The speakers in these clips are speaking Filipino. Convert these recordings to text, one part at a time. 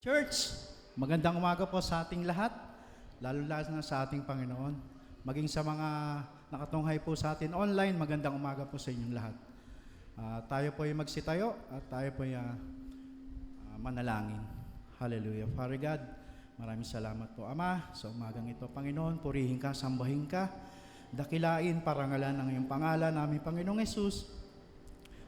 Church, magandang umaga po sa ating lahat, lalo-lalo na sa ating Panginoon. Maging sa mga nakatunghay po sa atin online, magandang umaga po sa inyong lahat. Tayo po ay magsitayo at tayo po ay manalangin. Hallelujah. Father God, maraming salamat po, Ama, sa umagang ito, Panginoon. Purihin ka, sambahin ka, dakilain, parangalan ng iyong pangalan namin, Panginoong Yesus.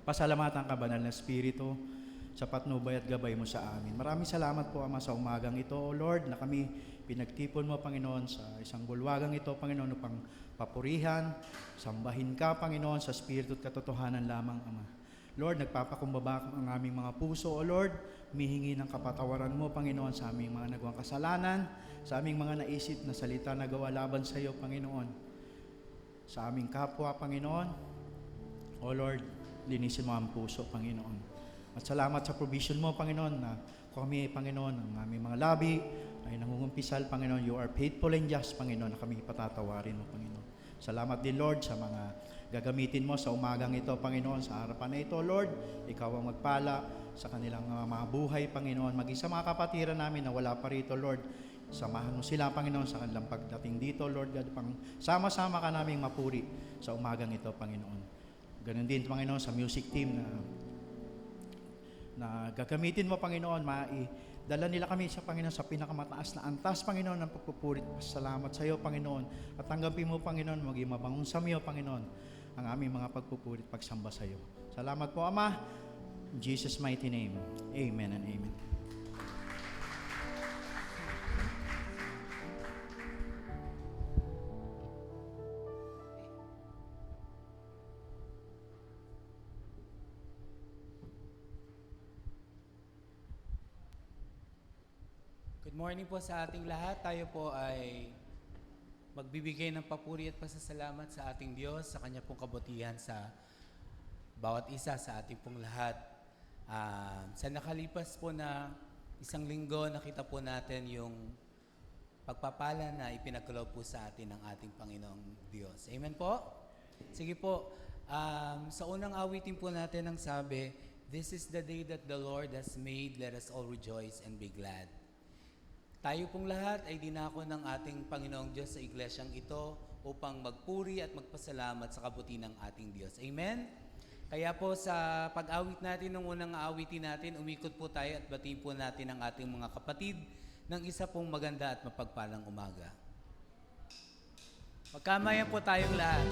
Pasalamatan ka, Banal na Espiritu, sa patnubay at gabay mo sa amin. Maraming salamat po, Ama, sa umagang ito, O Lord, na kami pinagtipon mo, Panginoon, sa isang bulwagang ito, Panginoon, upang papurihan, sambahin ka, Panginoon, sa Espiritu at katotohanan lamang, Ama. Lord, nagpapakumbaba ang aming mga puso, O Lord, humihingi ng kapatawaran mo, Panginoon, sa aming mga nagawang kasalanan, sa aming mga naisip na salita na gawa laban sa iyo, Panginoon, sa aming kapwa, Panginoon. O Lord, linisin mo ang puso, Panginoon. At salamat sa provision mo, Panginoon, na kami, Panginoon, ang aming mga labi ay nangungumpisal, Panginoon. You are faithful and just, Panginoon, na kami patatawarin mo, Panginoon. Salamat din, Lord, sa mga gagamitin mo sa umagang ito, Panginoon, sa harapan na ito, Lord. Ikaw ang magpala sa kanilang mga buhay, Panginoon. Maging sa mga kapatiran namin na wala pa rito, Lord. Samahan mo sila, Panginoon, sa kanilang pagdating dito, Lord God. Sama-sama ka naming mapuri sa umagang ito, Panginoon. Ganun din, Panginoon, sa music team na gagamitin mo, Panginoon, dala nila kami sa Panginoon sa pinakamataas na antas, Panginoon, ng pagpupurit. Salamat sa iyo, Panginoon. At tanggapin mo, Panginoon, maging mabangon sa iyo, Panginoon, ang aming mga pagpupurit, pagsamba sa iyo. Salamat po, Ama. In Jesus' mighty name, amen and amen. Good morning po sa ating lahat. Tayo po ay magbibigay ng papuri at pasasalamat sa ating Diyos, sa Kanya pong kabutihan sa bawat isa sa ating pong lahat. Sa nakalipas po na isang linggo, nakita po natin yung pagpapala na ipinagkaloob po sa atin ng ating Panginoong Diyos. Amen po? Sige po. Sa unang awitin po natin ang sabi, "This is the day that the Lord has made. Let us all rejoice and be glad." Tayo pong lahat ay dinako ng ating Panginoong Diyos sa iglesyang ito upang magpuri at magpasalamat sa kabuti ng ating Diyos. Amen? Kaya po sa pag-awit natin, nung unang awitin natin, umikot po tayo at batiin po natin ang ating mga kapatid ng isa pong maganda at mapagpalang umaga. Magkamayan po tayong lahat.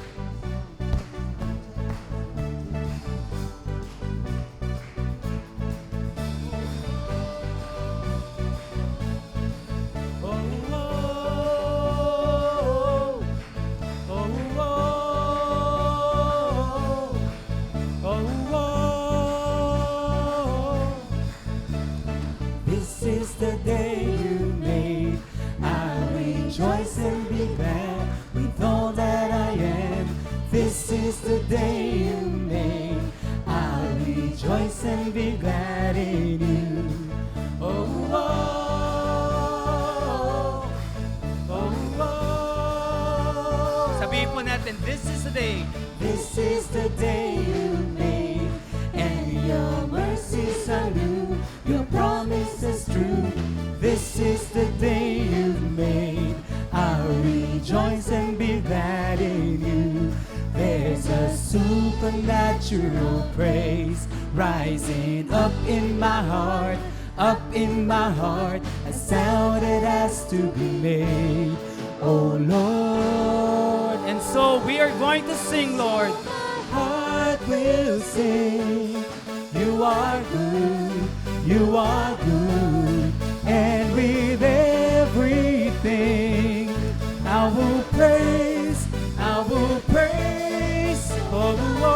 The day you made, I rejoice and be glad with all that I am. This is the day you made, I rejoice and be glad in you. Oh, oh, oh, oh. Sabihin po natin, this is the day. This is the day you made, and your mercies are new, your promise is true. This is the day you made, I'll rejoice and be glad in you. There's a supernatural praise rising up in my heart, a sound that has to be made. Oh Lord, And so we are going to sing, Lord. my heart will sing. You are good, you are good. And with everything, I will praise, oh, oh,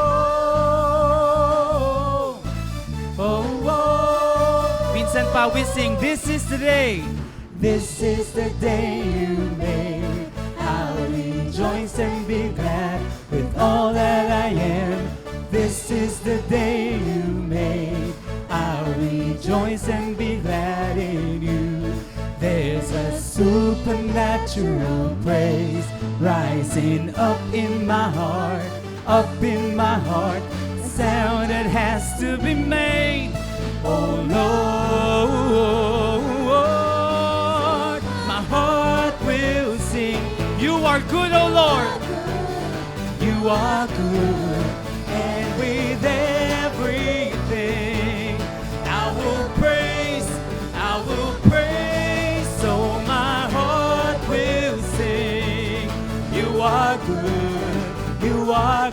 oh, oh. Minsan pa we sing, this is the day. This is the day you made, I'll rejoice and be glad with all that I am. This is the day you made, I'll rejoice and be glad in you. There's a supernatural praise rising up in my heart, a sound that has to be made. Oh Lord, are good, and with everything I will praise, so my heart will sing. You are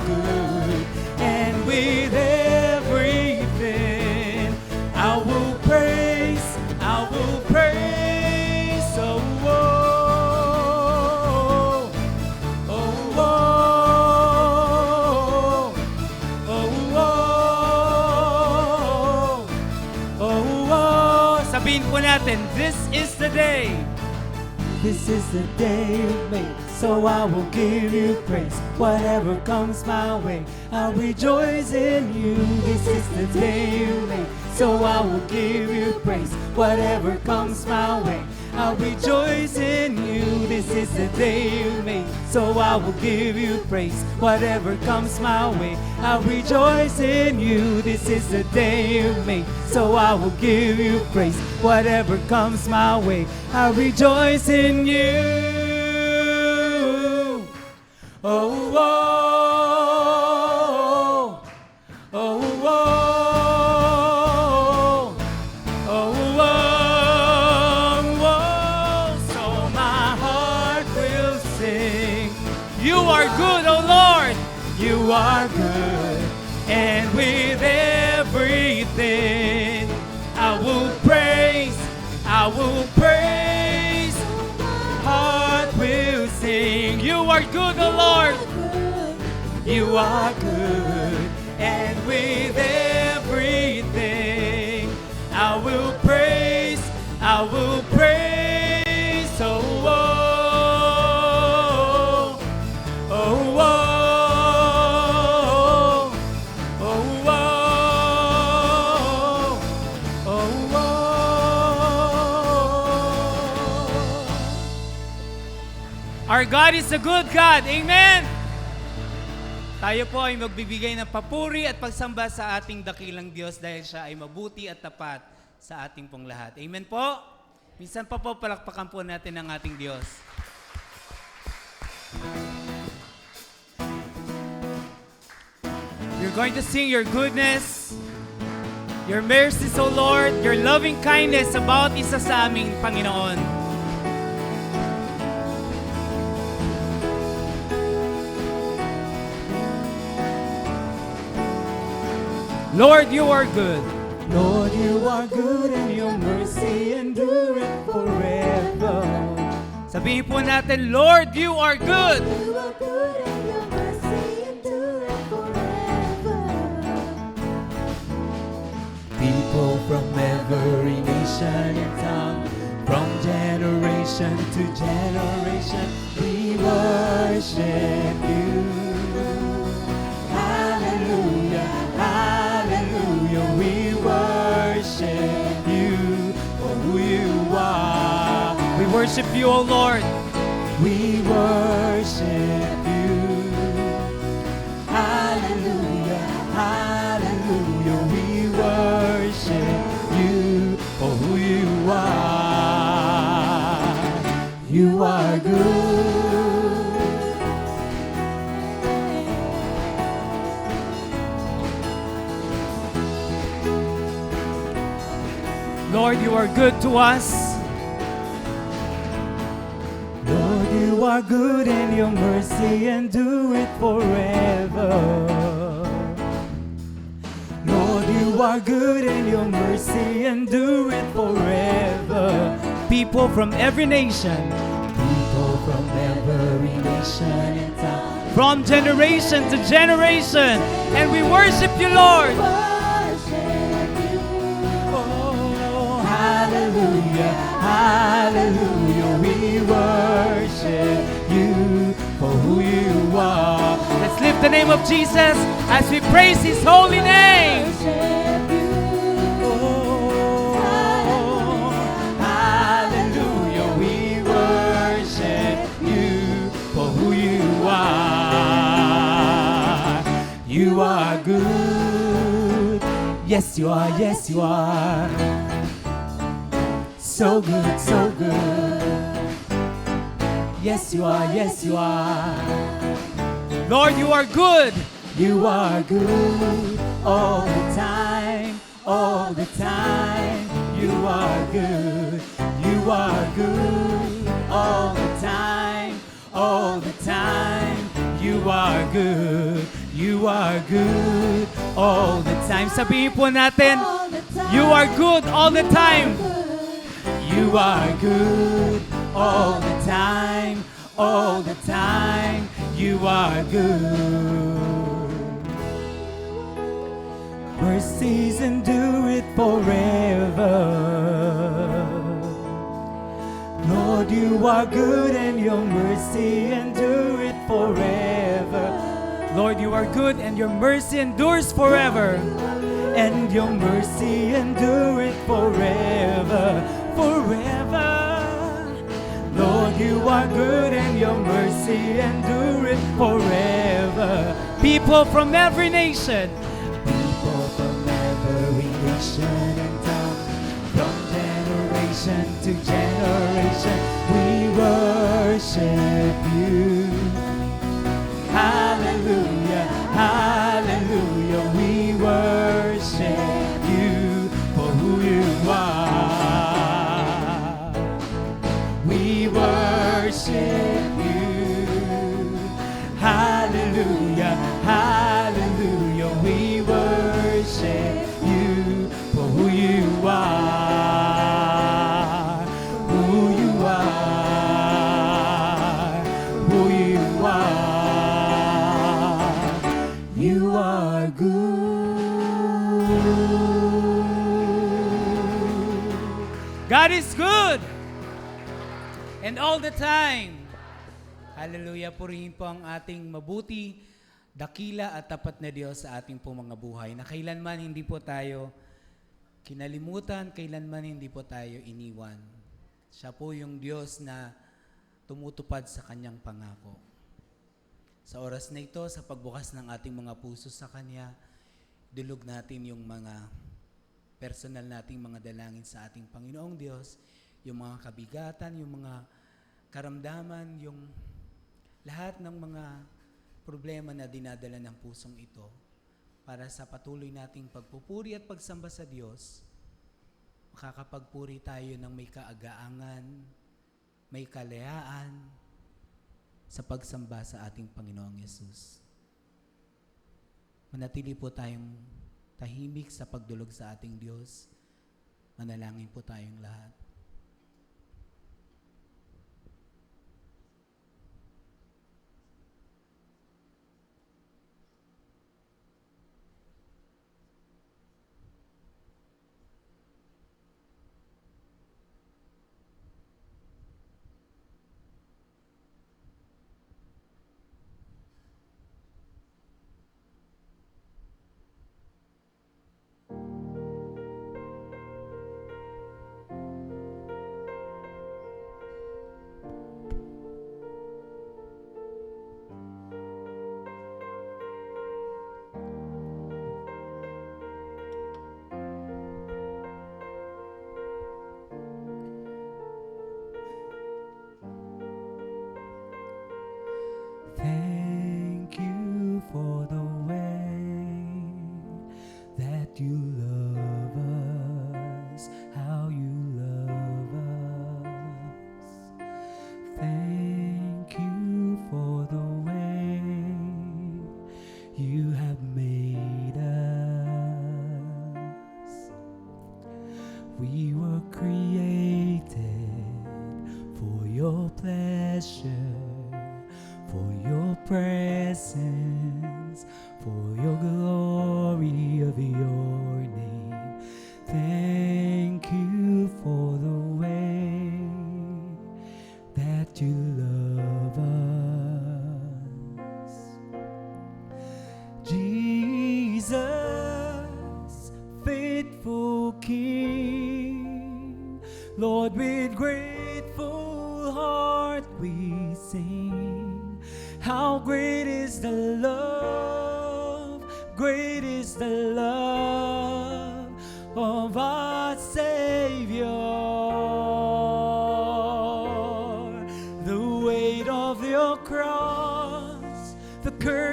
good, and with everything I will praise, oh, oh, oh, oh, oh, oh. Sabihin po natin, this is the day. This is the day you made, so I will give you praise. Whatever comes my way, I'll rejoice in you. This is the day you made, so I will give you praise. Whatever comes my way, I'll rejoice in you. This is the day you made, so I will give you praise. Whatever comes my way, I'll rejoice in you. This is the day you made, so I will give you praise. Whatever comes my way, I'll rejoice in you. Oh, oh, oh, oh, oh, oh, oh. So my heart will sing. You are good, O Lord. You are good, and with everything I will praise, heart will sing. You are good, O Lord. You are good, and with everything I will praise, oh, oh, oh, oh, oh, oh, oh. Our God is a good God. Amen. Tayo po ay magbibigay ng papuri at pagsamba sa ating dakilang Diyos dahil siya ay mabuti at tapat sa ating pong lahat. Amen po. Minsan pa po palakpakan po natin ang ating Diyos. You're going to sing your goodness, your mercies, O Lord, your loving kindness sa bawat isa sa aming Panginoon. Lord, you are good. Lord, you are good, and your mercy endureth forever. Sabihin po natin, Lord, you are good. You are good and your mercy endureth forever. People from every nation and tongue, from generation to generation, we worship you. Hallelujah, hallelujah, we worship you for who you are. We worship you, O Lord. We worship you. Hallelujah, hallelujah. We worship you for who you are. You are good. Lord, you are good to us. Lord, you are good, and your mercy endureth forever. Lord, you are good, and your mercy endureth forever. People from every nation, People from every nation and tongue, from generation to generation, and we worship you, Lord. Worship you. oh, hallelujah, hallelujah, we worship you for who you are. Let's lift the name of Jesus as we praise His holy name. Worship you. Oh, hallelujah, we worship you for who you are. You are good. Yes, you are. Yes, you are. So good, so good. Yes, you are. Yes, you are. Lord, you are good. You are good all the time, all the time. You are good. You are good all the time, all the time. You are good. You are good all the time. Sabihin po natin, All the time. you are good all the time. Good. You are good all the time, all the time. You are good. Mercies endure it forever. Lord, you are good and your mercy endure it forever. Lord, you are good and your mercy endures forever. And your mercy endure it forever, forever. Lord, you are good and your mercy endure it forever. People from every nation, People from every nation and tongue, from generation to generation, we worship you. Hallelujah, hallelujah, we worship you for who you are. We worship you. Hallelujah, hallelujah, we worship you for who you are. Who you are. Who you are. You are good. God is good. And all the time. Hallelujah. Purihin po ang ating mabuti, dakila at tapat na Diyos sa ating po mga buhay. Na kailanman hindi po tayo kinalimutan, kailanman hindi po tayo iniwan. Siya po yung Diyos na tumutupad sa kanyang pangako. Sa oras na ito, sa pagbukas ng ating mga puso sa Kanya, dulog natin yung mga personal nating mga dalangin sa ating Panginoong Diyos, yung mga kabigatan, yung mga karamdaman, yung lahat ng mga problema na dinadala ng pusong ito para sa patuloy nating pagpupuri at pagsamba sa Diyos, makakapagpuri tayo ng may kaagaangan, may kalayaan sa pagsamba sa ating Panginoong Yesus. Manatili po tayong tahimik sa pagdulog sa ating Diyos. Manalangin po tayong lahat. Thank you for the way that you love us, how you love us. Thank you for the way you have made us. We were created for your pleasure, for your presence, for your glory of your name. Thank you for the way that you love us. Jesus, faithful King, Lord, with grateful heart we sing. How great is the love, great is the love of our Savior. The weight of your cross, the curse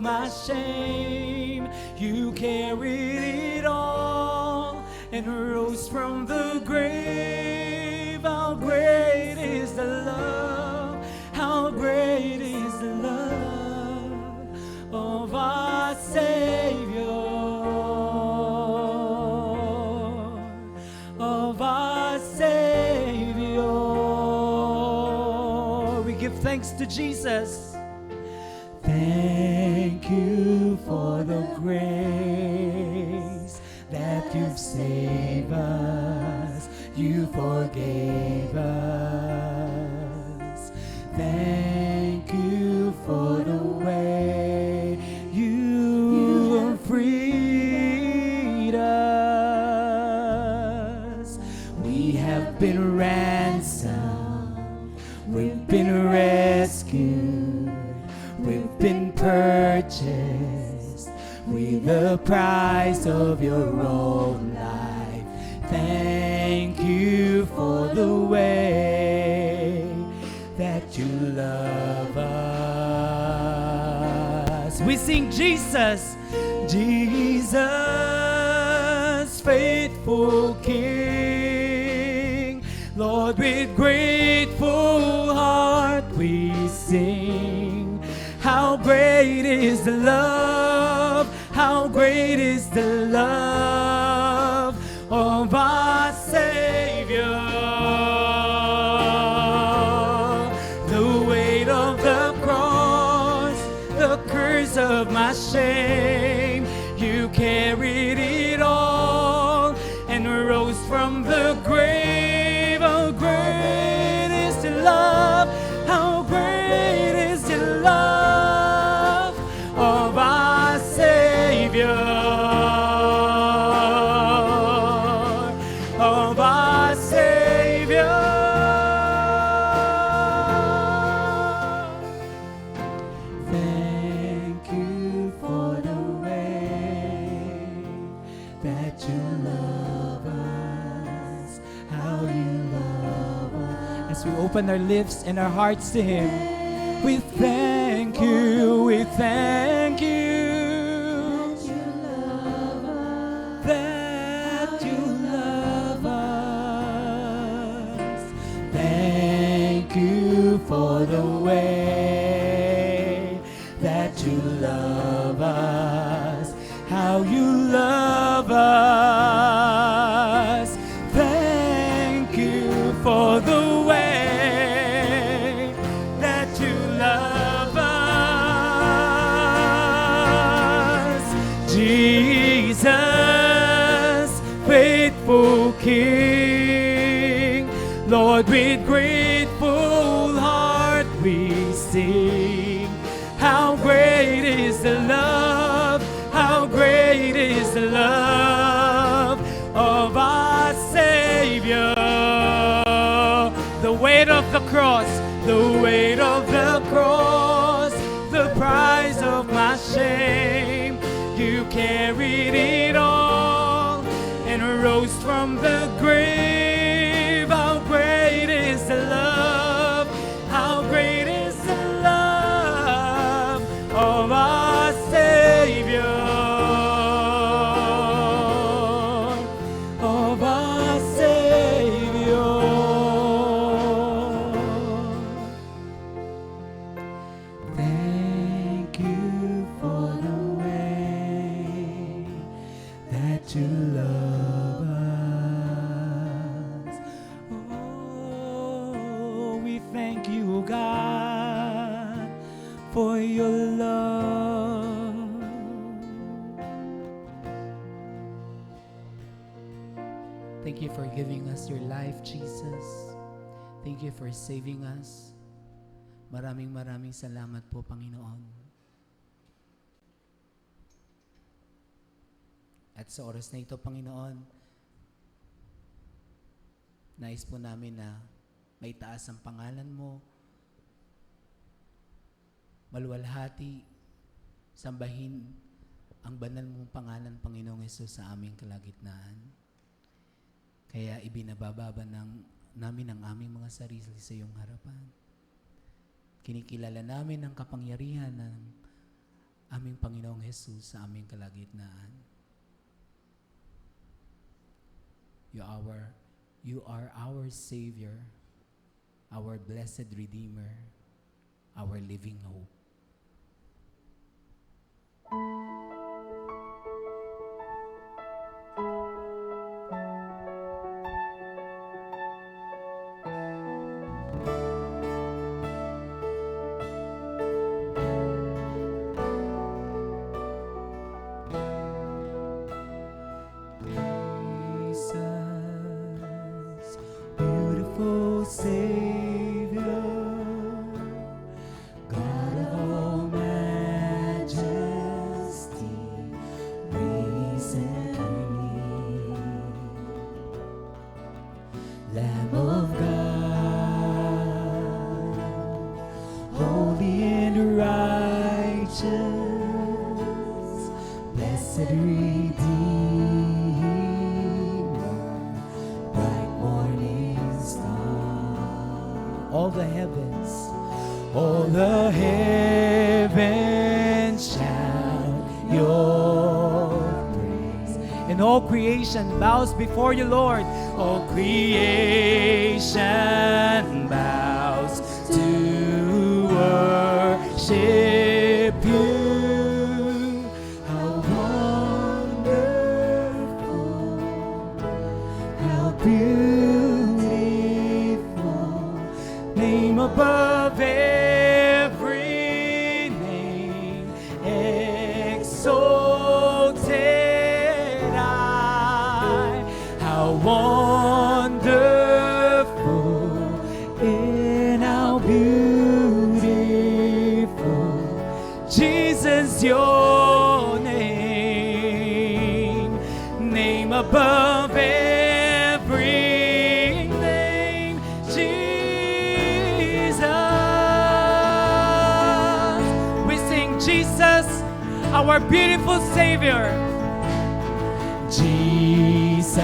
my shame. You carried it all and rose from the grave. How great is the love, how great is the love of our Savior, of our Savior. We give thanks to Jesus. Thank you for the grace that you've saved us, you forgave us. Thank you for the way you freed us. We have been ransomed, we've been rescued, we've been purchased with the price of your own life. Thank you for the way that you love us. We sing Jesus, Jesus, faithful King. Lord, with grateful heart we sing. How great is the love, how great is the love of our Savior. The weight of the cross, the curse of my shame, you carried it all and rose from the grave. How great is the love, how great is the love of our Savior, of our Savior. Thank you for the way that you love us, how you love us. As we open our lips and our hearts to Him, we thank you, we thank you that you love us. Thank you for the way that you love us, how you love us. Thank you for the way that you love us. Jesus, faithful King. Lord, with grateful heart we sing. How great is the love, how great is the love of our Savior. The weight of the cross, the weight of the cross, the price of my shame. You carried it all and rose from the grave. How great is the love, how great is the love of our Savior, of our Savior. Thank you for the way that you love us. Oh, we thank you, God, for your love. Thank you for giving us your life, Jesus. Thank you for saving us. Maraming salamat po, Panginoon. At sa oras na ito, Panginoon, nais po namin na maitaas ang pangalan mo, maluwalhati, sambahin ang banal mong pangalan, Panginoong Hesus, sa aming kalagitnaan. Kaya ibinabababa namin ang aming mga sarili sa iyong harapan. Kinikilala namin ang kapangyarihan ng aming Panginoong Jesus sa aming kalagitnaan. You are our Savior, our blessed Redeemer, our living hope. Jesus, beautiful Savior, God of all majesty, risen King, Lamb of God, holy and righteous, blessed Redeemer, bright morning star. All the heavens shout your praise, and all creation bows before you, Lord. All creation bows to worship you. How wonderful, how beautiful, name above every name, exalted I. How wonderful and how beautiful, Jesus, your name, name above every name, Jesus. We sing Jesus, our beautiful Savior. Jesus,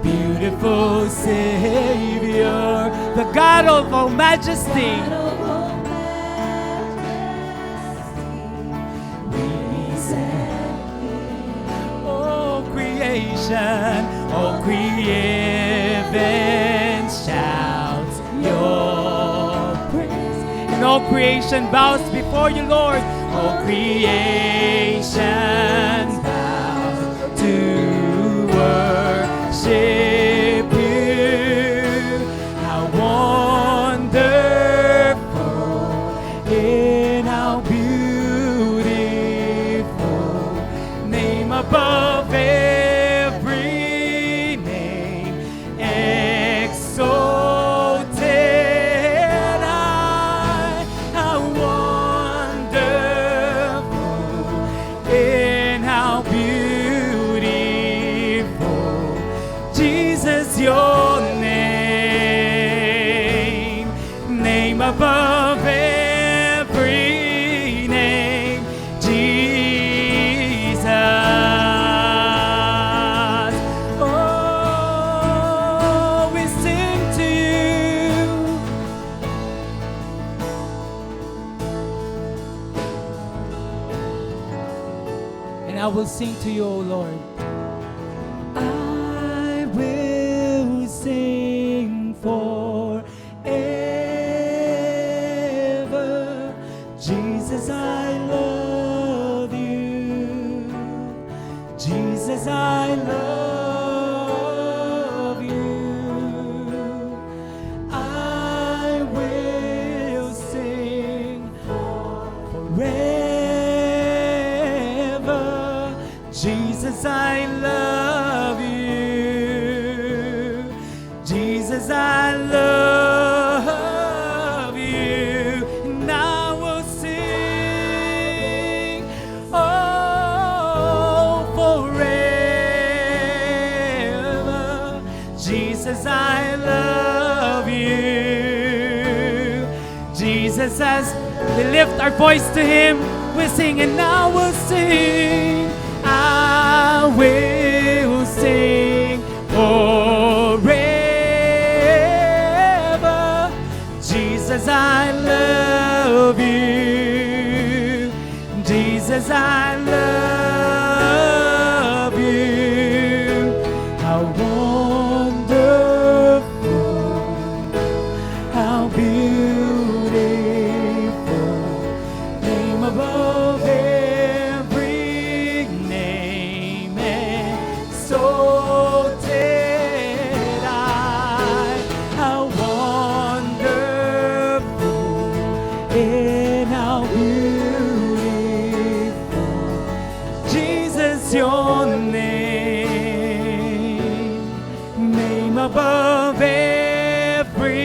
beautiful Savior, the God of all majesty. All creation shouts your praise, and all creation bows before you, Lord. All creation bows to worship you. How wonderful and how beautiful, name above every name, exalted I. How wonderful and how beautiful, Jesus, your name, name above every name, Jesus. Oh, we sing to you. And I will sing to you, O Lord. I will sing forever. Jesus, I love you. Jesus, I love you. I will sing forever. Jesus, I love you. Jesus, I love you. And I will sing, oh, forever. Jesus, I love you. Jesus, as we lift our voice to Him, we sing, and I will sing. I will sing forever. Jesus, I love you. above every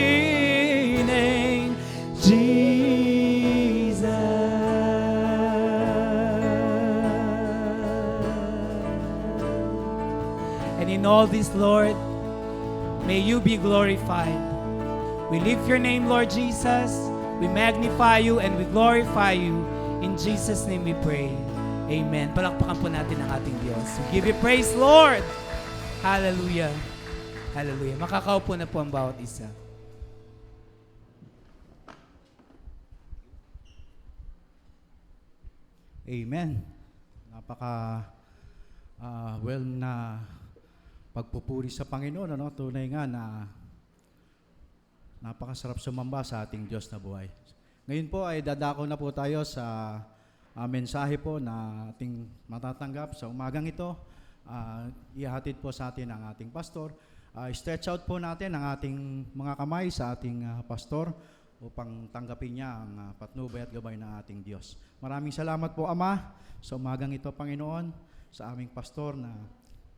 name, Jesus. And in all this, Lord, may you be glorified. We lift your name, Lord Jesus. We magnify you and we glorify you. In Jesus' name we pray. Amen. Palakpakan po natin ang ating Diyos. We give you praise, Lord. Hallelujah. Hallelujah. Makakaupo na po ang bawat isa. Amen. Napaka well na pagpupuri sa Panginoon, ano? Tunay nga na napakasarap sumamba sa ating Diyos na buhay. Ngayon po ay dadako na po tayo sa mensahe po na ating matatanggap sa umagang ito. Ihatid po sa atin ang ating pastor. Stretch out po natin ang ating mga kamay sa ating pastor upang tanggapin niya ang patnubay at gabay ng ating Diyos. Maraming salamat po, Ama, sa umagang ito, Panginoon, sa aming pastor na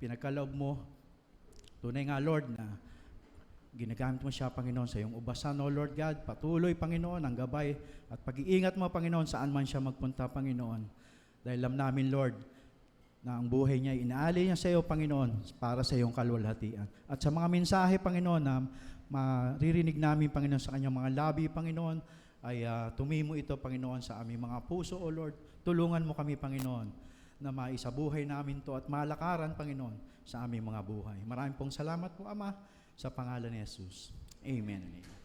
pinagkaloob mo. Tunay nga, Lord, na ginagamit mo siya, Panginoon, sa iyong ubasan, O Lord God. Patuloy, Panginoon, ang gabay at pag-iingat mo, Panginoon, saan man siya magpunta, Panginoon. Dahil alam namin, Lord, na ang buhay niya, inaali niya sa iyo, Panginoon, para sa iyong kalwalhatian. At sa mga mensahe, Panginoon, na maririnig namin, Panginoon, sa kanyang mga labi, Panginoon, ay tumimo ito, Panginoon, sa aming mga puso, O Lord. Tulungan mo kami, Panginoon, na maisabuhay namin to at malakaran, Panginoon, sa aming mga buhay. Maraming pong salamat po, Ama, sa pangalan ni Jesus. Amen and amen.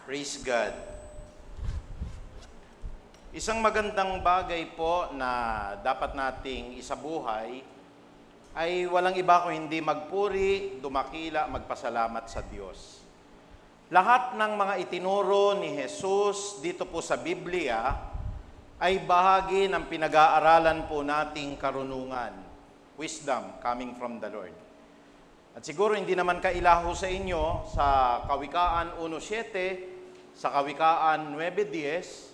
Praise God. Isang magandang bagay po na dapat nating isabuhay ay walang iba kung hindi magpuri, dumakila, magpasalamat sa Diyos. Lahat ng mga itinuro ni Jesus dito po sa Biblia ay bahagi ng pinag-aaralan po nating karunungan, wisdom coming from the Lord. At siguro hindi naman kailaho sa inyo sa Kawikaan 1:7, sa Kawikaan 9:10,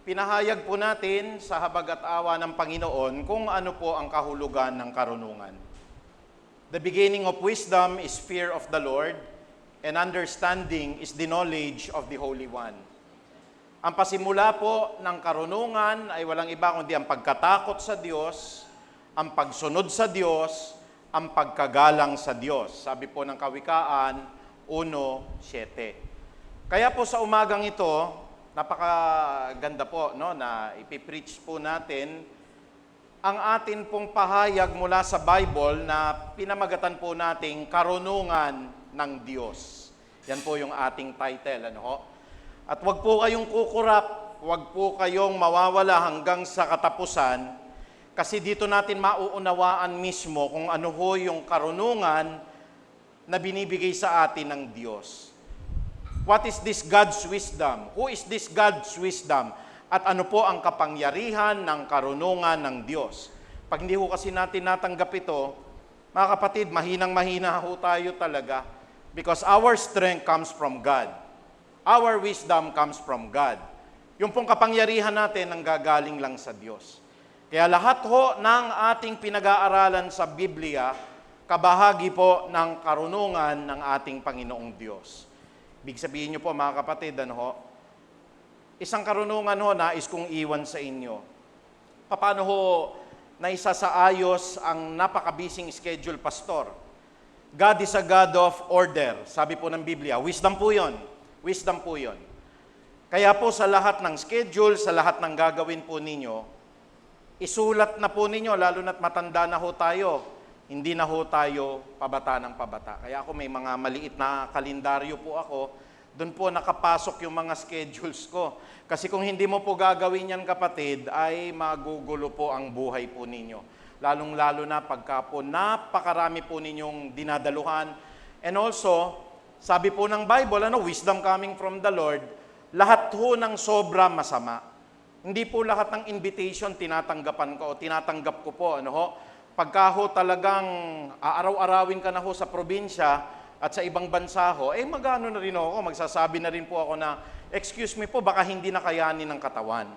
pinahayag po natin sa habag at awa ng Panginoon kung ano po ang kahulugan ng karunungan. The beginning of wisdom is fear of the Lord, and understanding is the knowledge of the Holy One. Ang pasimula po ng karunungan ay walang iba kundi ang pagkatakot sa Diyos, ang pagsunod sa Diyos, ang pagkagalang sa Diyos. Sabi po ng Kawikaan 1:7. Kaya po sa umagang ito, napakaganda po, no, na ipipreach po natin ang atin pong pahayag mula sa Bible na pinamagatan po nating karunungan ng Diyos. Yan po yung ating title, ano ho? At wag po kayong kukurap, wag po kayong mawawala hanggang sa katapusan, kasi dito natin mauunawaan mismo kung ano ho yung karunungan na binibigay sa atin ng Diyos. What is this God's wisdom? Who is this God's wisdom? At ano po ang kapangyarihan ng karunungan ng Diyos? Pag hindi ho kasi natin natanggap ito, mga kapatid, mahinang-mahina ho tayo talaga. Because our strength comes from God. Our wisdom comes from God. Yung pong kapangyarihan natin ang gagaling lang sa Diyos. Kaya lahat ho ng ating pinag-aaralan sa Biblia, kabahagi po ng karunungan ng ating Panginoong Diyos. Ibig sabihin nyo po, mga kapatid, ano ho? Isang karunungan ho, nais kong iwan sa inyo. Paano ho naisasaayos ang napakabising schedule, pastor? God is a God of order. Sabi po ng Biblia, wisdom po yun. Wisdom po yun. Kaya po sa lahat ng schedule, sa lahat ng gagawin po ninyo, isulat na po ninyo, lalo na't matanda na ho tayo. Hindi na ho tayo pabata ng pabata. Kaya ako may mga maliit na kalendaryo po ako. Doon po nakapasok yung mga schedules ko. Kasi kung hindi mo po gagawin yan, kapatid, ay magugulo po ang buhay po ninyo. Lalong-lalo na pagka po napakarami po ninyong dinadaluhan. And also, sabi po ng Bible, wisdom coming from the Lord, lahat ho ng sobra masama. Hindi po lahat ng invitation tinatanggapan ko o tinatanggap ko po, Pagka ho talagang aaraw-arawin ka na ho sa probinsya at sa ibang bansa ho, magano na rin ako, magsasabi na rin po ako na, excuse me po, baka hindi na kayanin ng katawan.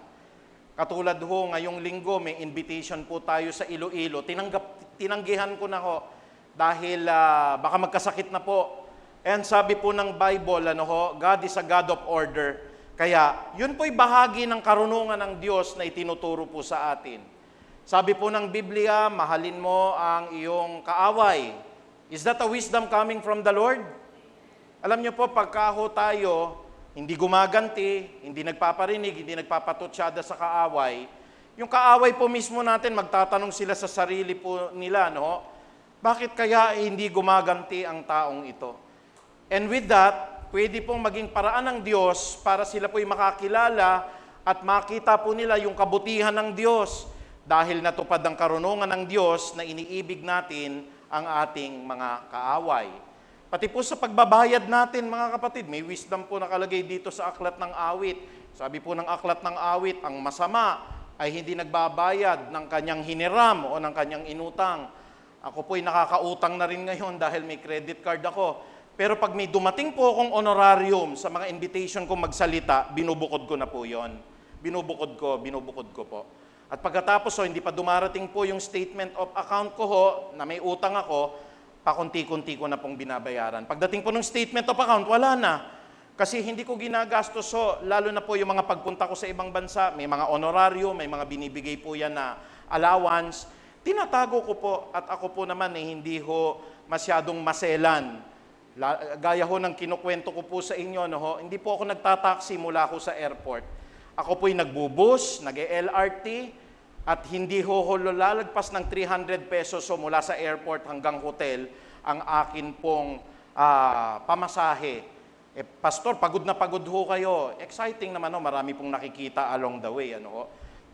Katulad ho, ngayong linggo, may invitation po tayo sa Iloilo. Tinanggihan ko na ho dahil baka magkasakit na po. And sabi po ng Bible, God is a God of order. Kaya, yun po'y bahagi ng karunungan ng Diyos na itinuturo po sa atin. Sabi po ng Biblia, mahalin mo ang iyong kaaway. Is that a wisdom coming from the Lord? Alam niyo po, pagka ho tayo, hindi gumaganti, hindi nagpaparinig, hindi nagpapatutsada sa kaaway, yung kaaway po mismo natin, magtatanong sila sa sarili po nila, bakit kaya hindi gumaganti ang taong ito? And with that, pwede pong maging paraan ng Diyos para sila po'y makakilala at makita po nila yung kabutihan ng Diyos dahil natupad ang karunungan ng Diyos na iniibig natin ang ating mga kaaway. Pati po sa pagbabayad natin, mga kapatid, may wisdom po nakalagay dito sa Aklat ng Awit. Sabi po ng Aklat ng Awit, ang masama ay hindi nagbabayad ng kanyang hiniram o ng kanyang inutang. Ako po'y nakakautang na rin ngayon dahil may credit card ako. Pero pag may dumating po akong honorarium sa mga invitation kong magsalita, binubukod ko na po yon. Binubukod ko po. At pagkatapos hindi pa dumarating po yung statement of account ko na may utang ako, pakunti-kunti ko na pong binabayaran. Pagdating po ng statement of account, wala na. Kasi hindi ko ginagastos lalo na po yung mga pagpunta ko sa ibang bansa, may mga honorarium, may mga binibigay po yan na allowance. Tinatago ko po at ako po naman hindi ho masyadong maselan. Gaya ho ng kinukwento ko po sa inyo, hindi po ako nagtataksi mula ho sa airport. Ako po'y nagbubus, nag-LRT, at hindi ho lalagpas ng 300 pesos mula sa airport hanggang hotel ang akin pong pamasahe. Pastor, pagod na pagod ho kayo. Exciting naman marami pong nakikita along the way.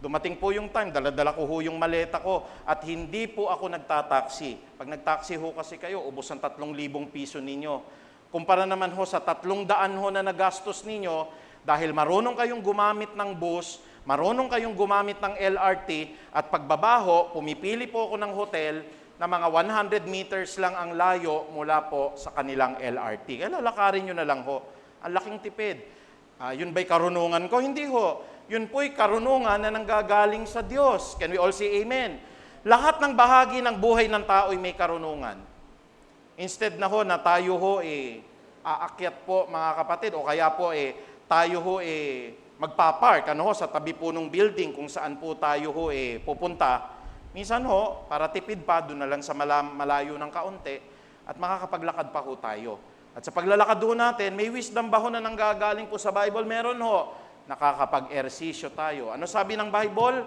Dumating po yung time, dala-dala ko ho yung maleta ko at hindi po ako nagtataksi. Pag nagtaksi ho kasi kayo, ubos ang 3,000 piso ninyo. Kumpara naman ho sa 300 ho na nagastos ninyo, dahil marunong kayong gumamit ng bus, marunong kayong gumamit ng LRT, at pagbabaho, pumipili po ako ng hotel na mga 100 meters lang ang layo mula po sa kanilang LRT. Kaya lalakarin nyo na lang ho. Ang laking tipid. Yun ba'y karunungan ko? Hindi ho. Yun po'y karunungan na nanggagaling sa Diyos. Can we all say amen? Lahat ng bahagi ng buhay ng tao'y may karunungan. Instead na ho na tayo ho aakyat po mga kapatid o kaya po tayo ho magpapark sa tabi po ng building kung saan po tayo ho pupunta. Minsan ho, para tipid pa, doon na lang sa malayo ng kaunti at makakapaglakad pa ho tayo. At sa paglalakad ho natin, may wisdom ba ho na nanggagaling po sa Bible? Meron ho. Nakakapag-ersisyo tayo. Ano sabi ng Bible?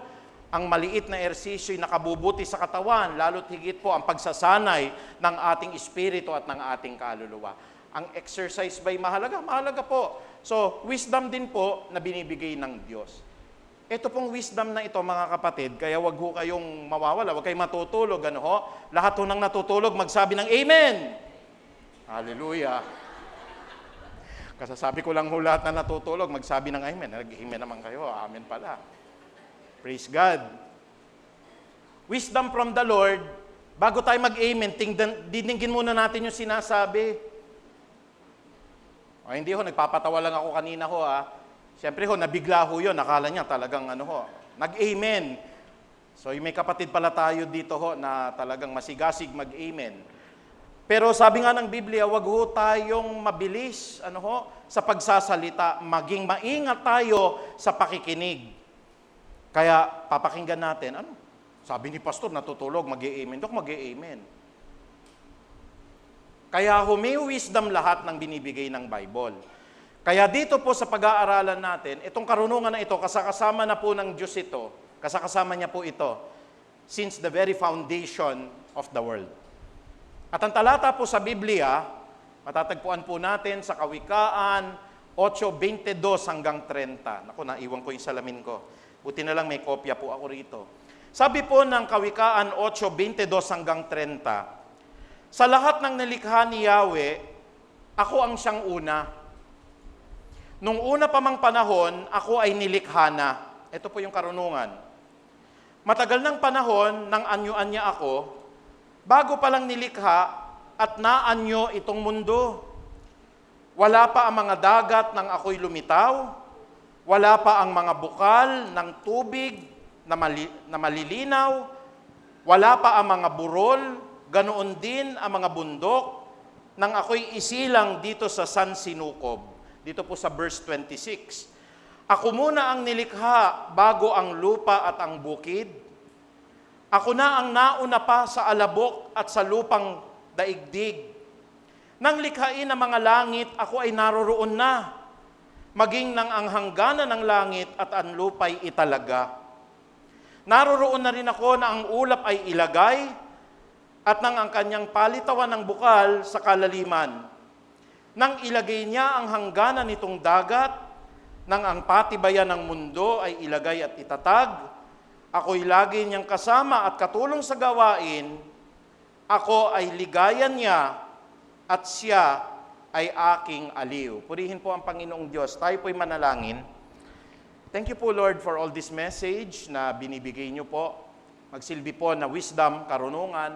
Ang maliit na ersisyo'y nakabubuti sa katawan, lalo't higit po ang pagsasanay ng ating espiritu at ng ating kaluluwa. Ang exercise ba'y mahalaga? Mahalaga po. So, wisdom din po na binibigay ng Diyos. Ito pong wisdom na ito, mga kapatid, kaya wag ho kayong mawawala, wag kayong matutulog. Lahat ho nang natutulog, magsabi ng Amen! Hallelujah! Kasasabi ko lang ho lahat na natutulog, magsabi ng Amen. Nag-Amen naman kayo, Amen pala. Praise God! Wisdom from the Lord, bago tayo mag-Amen, dinigin muna natin yung sinasabi. Hindi ho, nagpapatawa lang ako kanina ho Siyempre ho, nabigla ho yun. Nakala niya talagang nag-amen. So may kapatid pala tayo dito ho na talagang masigasig mag-amen. Pero sabi nga ng Biblia, wag ho tayong mabilis sa pagsasalita. Maging maingat tayo sa pakikinig. Kaya papakinggan natin, sabi ni pastor, natutulog, mag-amen. Dok, mag-amen. Kaya may wisdom lahat ng binibigay ng Bible. Kaya dito po sa pag-aaralan natin, itong karunungan na ito, kasakasama na po ng Diyos ito, kasakasama niya po ito, since the very foundation of the world. At ang talata po sa Biblia, matatagpuan po natin sa Kawikaan 8:22 hanggang 30. Naku, naiwan ko yung salamin ko. Buti na lang may kopya po ako rito. Sabi po ng Kawikaan 8:22 hanggang 30, sa lahat ng nilikha ni Yahweh, ako ang siyang una. Nung una pa mang panahon, ako ay nilikha na. Ito po yung karunungan. Matagal ng panahon nang anyo-anya ako, bago pa lang nilikha, at naanyo itong mundo. Wala pa ang mga dagat nang ako'y lumitaw, wala pa ang mga bukal ng tubig na malilinaw, wala pa ang mga burol, ganoon din ang mga bundok, nang ako'y isilang dito sa San Sinukob. Dito po sa verse 26. Ako muna ang nilikha bago ang lupa at ang bukid. Ako na ang nauna pa sa alabok at sa lupang daigdig. Nang likhain ang mga langit, ako ay naroroon na. Maging nang ang hangganan ng langit at ang lupa'y italaga. Naroroon na rin ako na ang ulap ay ilagay at nang ang kanyang palitawan ng bukal sa kalaliman. Nang ilagay niya ang hangganan nitong dagat, nang ang patibayan ng mundo ay ilagay at itatag, ako'y lagi niyang kasama at katulong sa gawain, ako ay ligayan niya at siya ay aking aliw. Purihin po ang Panginoong Diyos. Tayo po'y manalangin. Thank you po, Lord, for all this message na binibigay niyo po. Magsilbi po na wisdom, karunungan,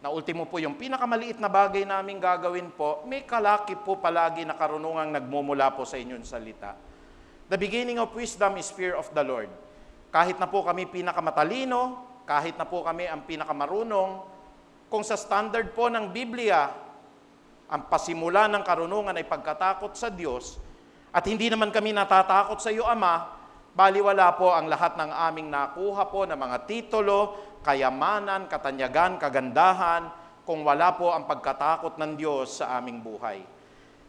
na ultimo po yung pinakamaliit na bagay naming gagawin po, may kalakip po palagi na karunungang nagmumula po sa inyong salita. The beginning of wisdom is fear of the Lord. Kahit na po kami pinakamatalino, kahit na po kami ang pinakamarunong, kung sa standard po ng Biblia, ang pasimula ng karunungan ay pagkatakot sa Diyos, at hindi naman kami natatakot sa iyo, Ama, baliwala po ang lahat ng aming nakuha po na mga titulo, kayamanan, katanyagan, kagandahan, kung wala po ang pagkatakot ng Diyos sa aming buhay.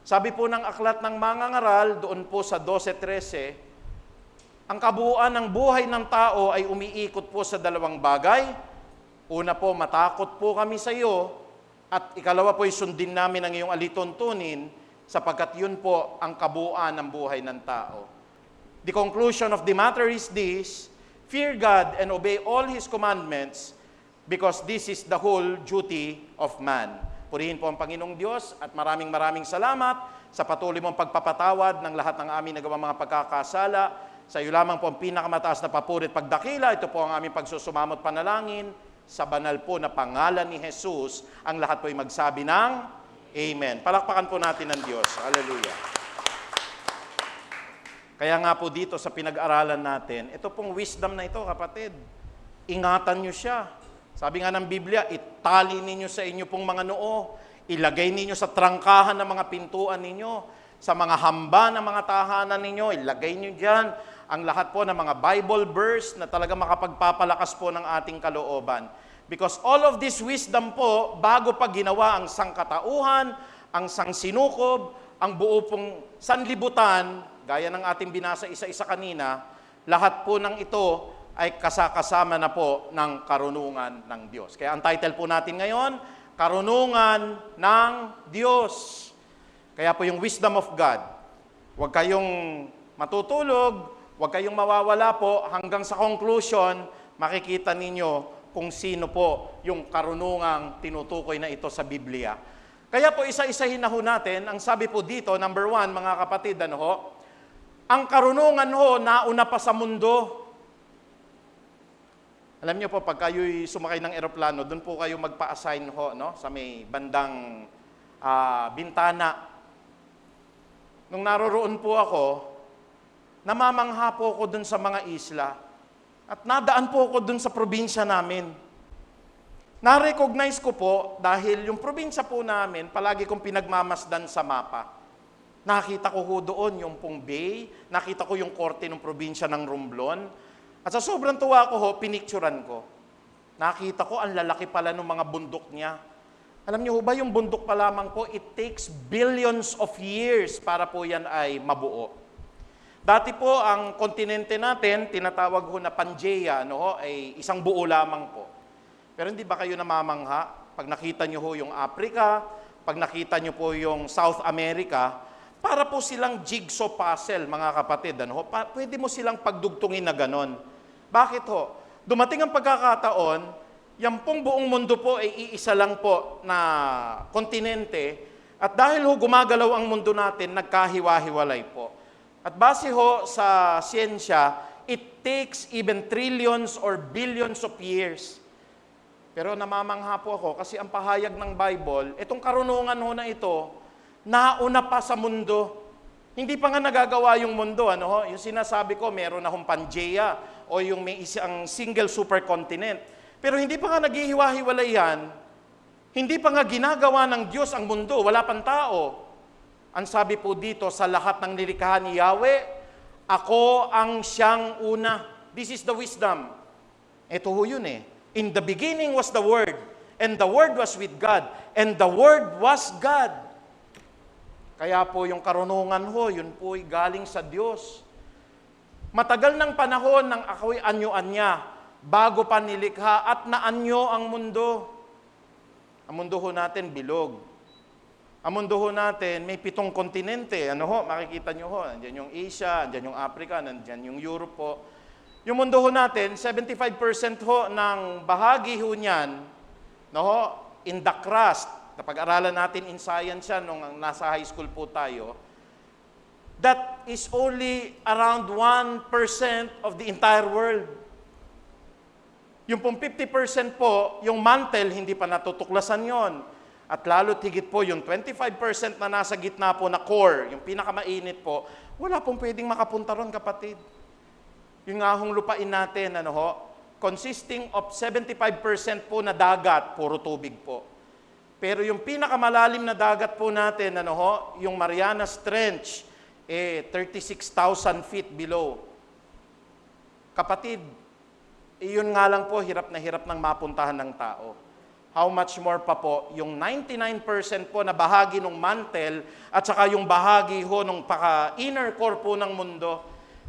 Sabi po ng aklat ng mangangaral, doon po sa 12:13, ang kabuuan ng buhay ng tao ay umiikot po sa dalawang bagay. Una po, matakot po kami sa iyo, at ikalawa po, sundin namin ang iyong alituntunin, sapagkat yun po ang kabuuan ng buhay ng tao. The conclusion of the matter is this: fear God and obey all His commandments, because this is the whole duty of man. Purihin po ang Panginoong Diyos at maraming salamat sa patuloy mong pagpapatawad ng lahat ng aming nagawang mga pagkakasala. Sa iyo lamang po ang pinakamataas na papuri at pagdakila. Ito po ang aming pagsusumamot panalangin. Sa banal po na pangalan ni Jesus, ang lahat po ay magsabi ng Amen. Palakpakan po natin ang Diyos. Hallelujah. Kaya nga po dito sa pinag-aralan natin, ito pong wisdom na ito, kapatid, ingatan nyo siya. Sabi nga ng Biblia, itali ninyo sa inyo pong mga noo, ilagay ninyo sa trangkahan ng mga pintuan ninyo, sa mga hamba ng mga tahanan ninyo, ilagay nyo dyan ang lahat po ng mga Bible verse na talaga makapagpapalakas po ng ating kalooban. Because all of this wisdom po, bago pa ginawa ang sangkatauhan, ang sangsinukob, ang buo pong sanlibutan, gaya ng ating binasa isa-isa kanina, lahat po ng ito ay kasakasama na po ng karunungan ng Diyos. Kaya ang title po natin ngayon, Karunungan ng Diyos. Kaya po yung wisdom of God. Huwag kayong matutulog, huwag kayong mawawala po hanggang sa conclusion, makikita ninyo kung sino po yung karunungang tinutukoy na ito sa Biblia. Kaya po isa-isahin na ho natin, ang sabi po dito, number 1, mga kapatid, ano ho? Ang karunungan ho, nauna pa sa mundo. Alam niyo po, pag kayo'y sumakay ng eroplano, doon po kayo magpa-assign ho, no? Sa may bandang bintana. Nung naroroon po ako, namamangha po ako doon sa mga isla. At nadaan po ako doon sa probinsya namin. Na-recognize ko po dahil yung probinsya po namin, palagi kong pinagmamasdan sa mapa. Nakita ko ho doon yung pong bay, nakita ko yung korte ng probinsya ng Romblon. At sa sobrang tuwa ko ho, pinicturan ko. Nakita ko, ang lalaki pala ng mga bundok niya. Alam niyo ho ba, yung bundok pa lamang po, it takes billions of years para po yan ay mabuo. Dati po, ang kontinente natin, tinatawag ho na Pangaea, ano ho, ay isang buo lamang po. Pero hindi ba kayo namamangha? Pag nakita niyo ho yung Africa, pag nakita niyo po yung South America, para po silang jigsaw puzzle, mga kapatid. Ano ho? Pwede mo silang pagdugtungin na ganon. Bakit ho? Dumating ang pagkakataon, yung pong buong mundo po ay iisa lang po na kontinente, at dahil ho gumagalaw ang mundo natin, nagkahiwa-hiwalay po. At base ho sa siyensya, it takes even trillions or billions of years Pero namamangha po ako kasi ang pahayag ng Bible, itong karunungan ho na ito, nauna pa sa mundo. Hindi pa nga nagagawa yung mundo. Ano ho? Yung sinasabi ko, meron na hong Pangea o yung may isang single supercontinent. Pero hindi pa nga naghihiwa-hiwalay yan. Hindi pa nga ginagawa ng Diyos ang mundo. Wala pang tao. Ang sabi po dito, sa lahat ng nilikha ni Yahweh, ako ang siyang una. This is the wisdom. Ito ho yun eh. In the beginning was the Word, and the Word was with God, and the Word was God. Kaya po yung karunungan ho, yun po'y galing sa Diyos. Matagal ng panahon nang ako'y anyo-anya, bago pa nilikha at naanyo ang mundo. Ang mundo ho natin, bilog. Ang mundo ho natin, may 7 kontinente. Ano ho, makikita nyo ho, andyan yung Asia, andyan yung Africa, andyan yung Europe po. Yung mundo ho natin, 75% ho ng bahagi ho niyan, no ho, in the crust, napag-aralan natin in science yan nung nasa high school po tayo, that is only around 1% of the entire world. Yung pong 50% po, yung mantle, hindi pa natutuklasan yon. At lalo't higit po, yung 25% na nasa gitna po na core, yung pinakamainit po, wala pong pwedeng makapunta ron, kapatid. Yung ahong lupain natin, ano ho, consisting of 75% po na dagat, puro tubig po. Pero yung pinakamalalim na dagat po natin, ano ho, yung Marianas Trench, 36,000 feet below. Kapatid, iyon nga lang po, hirap na hirap ng mapuntahan ng tao. How much more pa po, yung 99% po na bahagi ng mantle at saka yung bahagi ho ng inner core po ng mundo.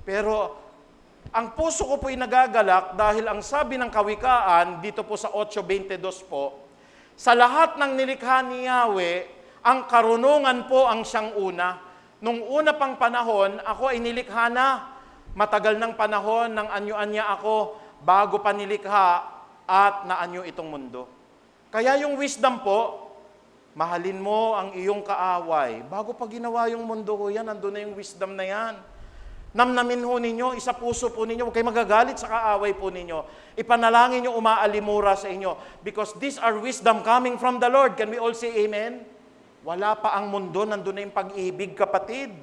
Pero ang puso ko po'y nagagalak dahil ang sabi ng Kawikaan, dito po sa 8:22 po, sa lahat ng nilikha ni Yahweh, ang karunungan po ang siyang una. Nung una pang panahon, ako ay nilikha na. Matagal ng panahon nang anyo-anya ako bago pa nilikha at naanyo itong mundo. Kaya yung wisdom po, mahalin mo ang iyong kaaway. Bago pa ginawa yung mundo ko yan, nandun na yung wisdom na yan. Namnamin ho ninyo, isa puso po ninyo, huwag kayo magagalit sa kaaway po ninyo. Ipanalangin nyo umaalimura sa inyo. Because these are wisdom coming from the Lord. Can we all say amen? Wala pa ang mundo, nandun na yung pag-ibig, kapatid.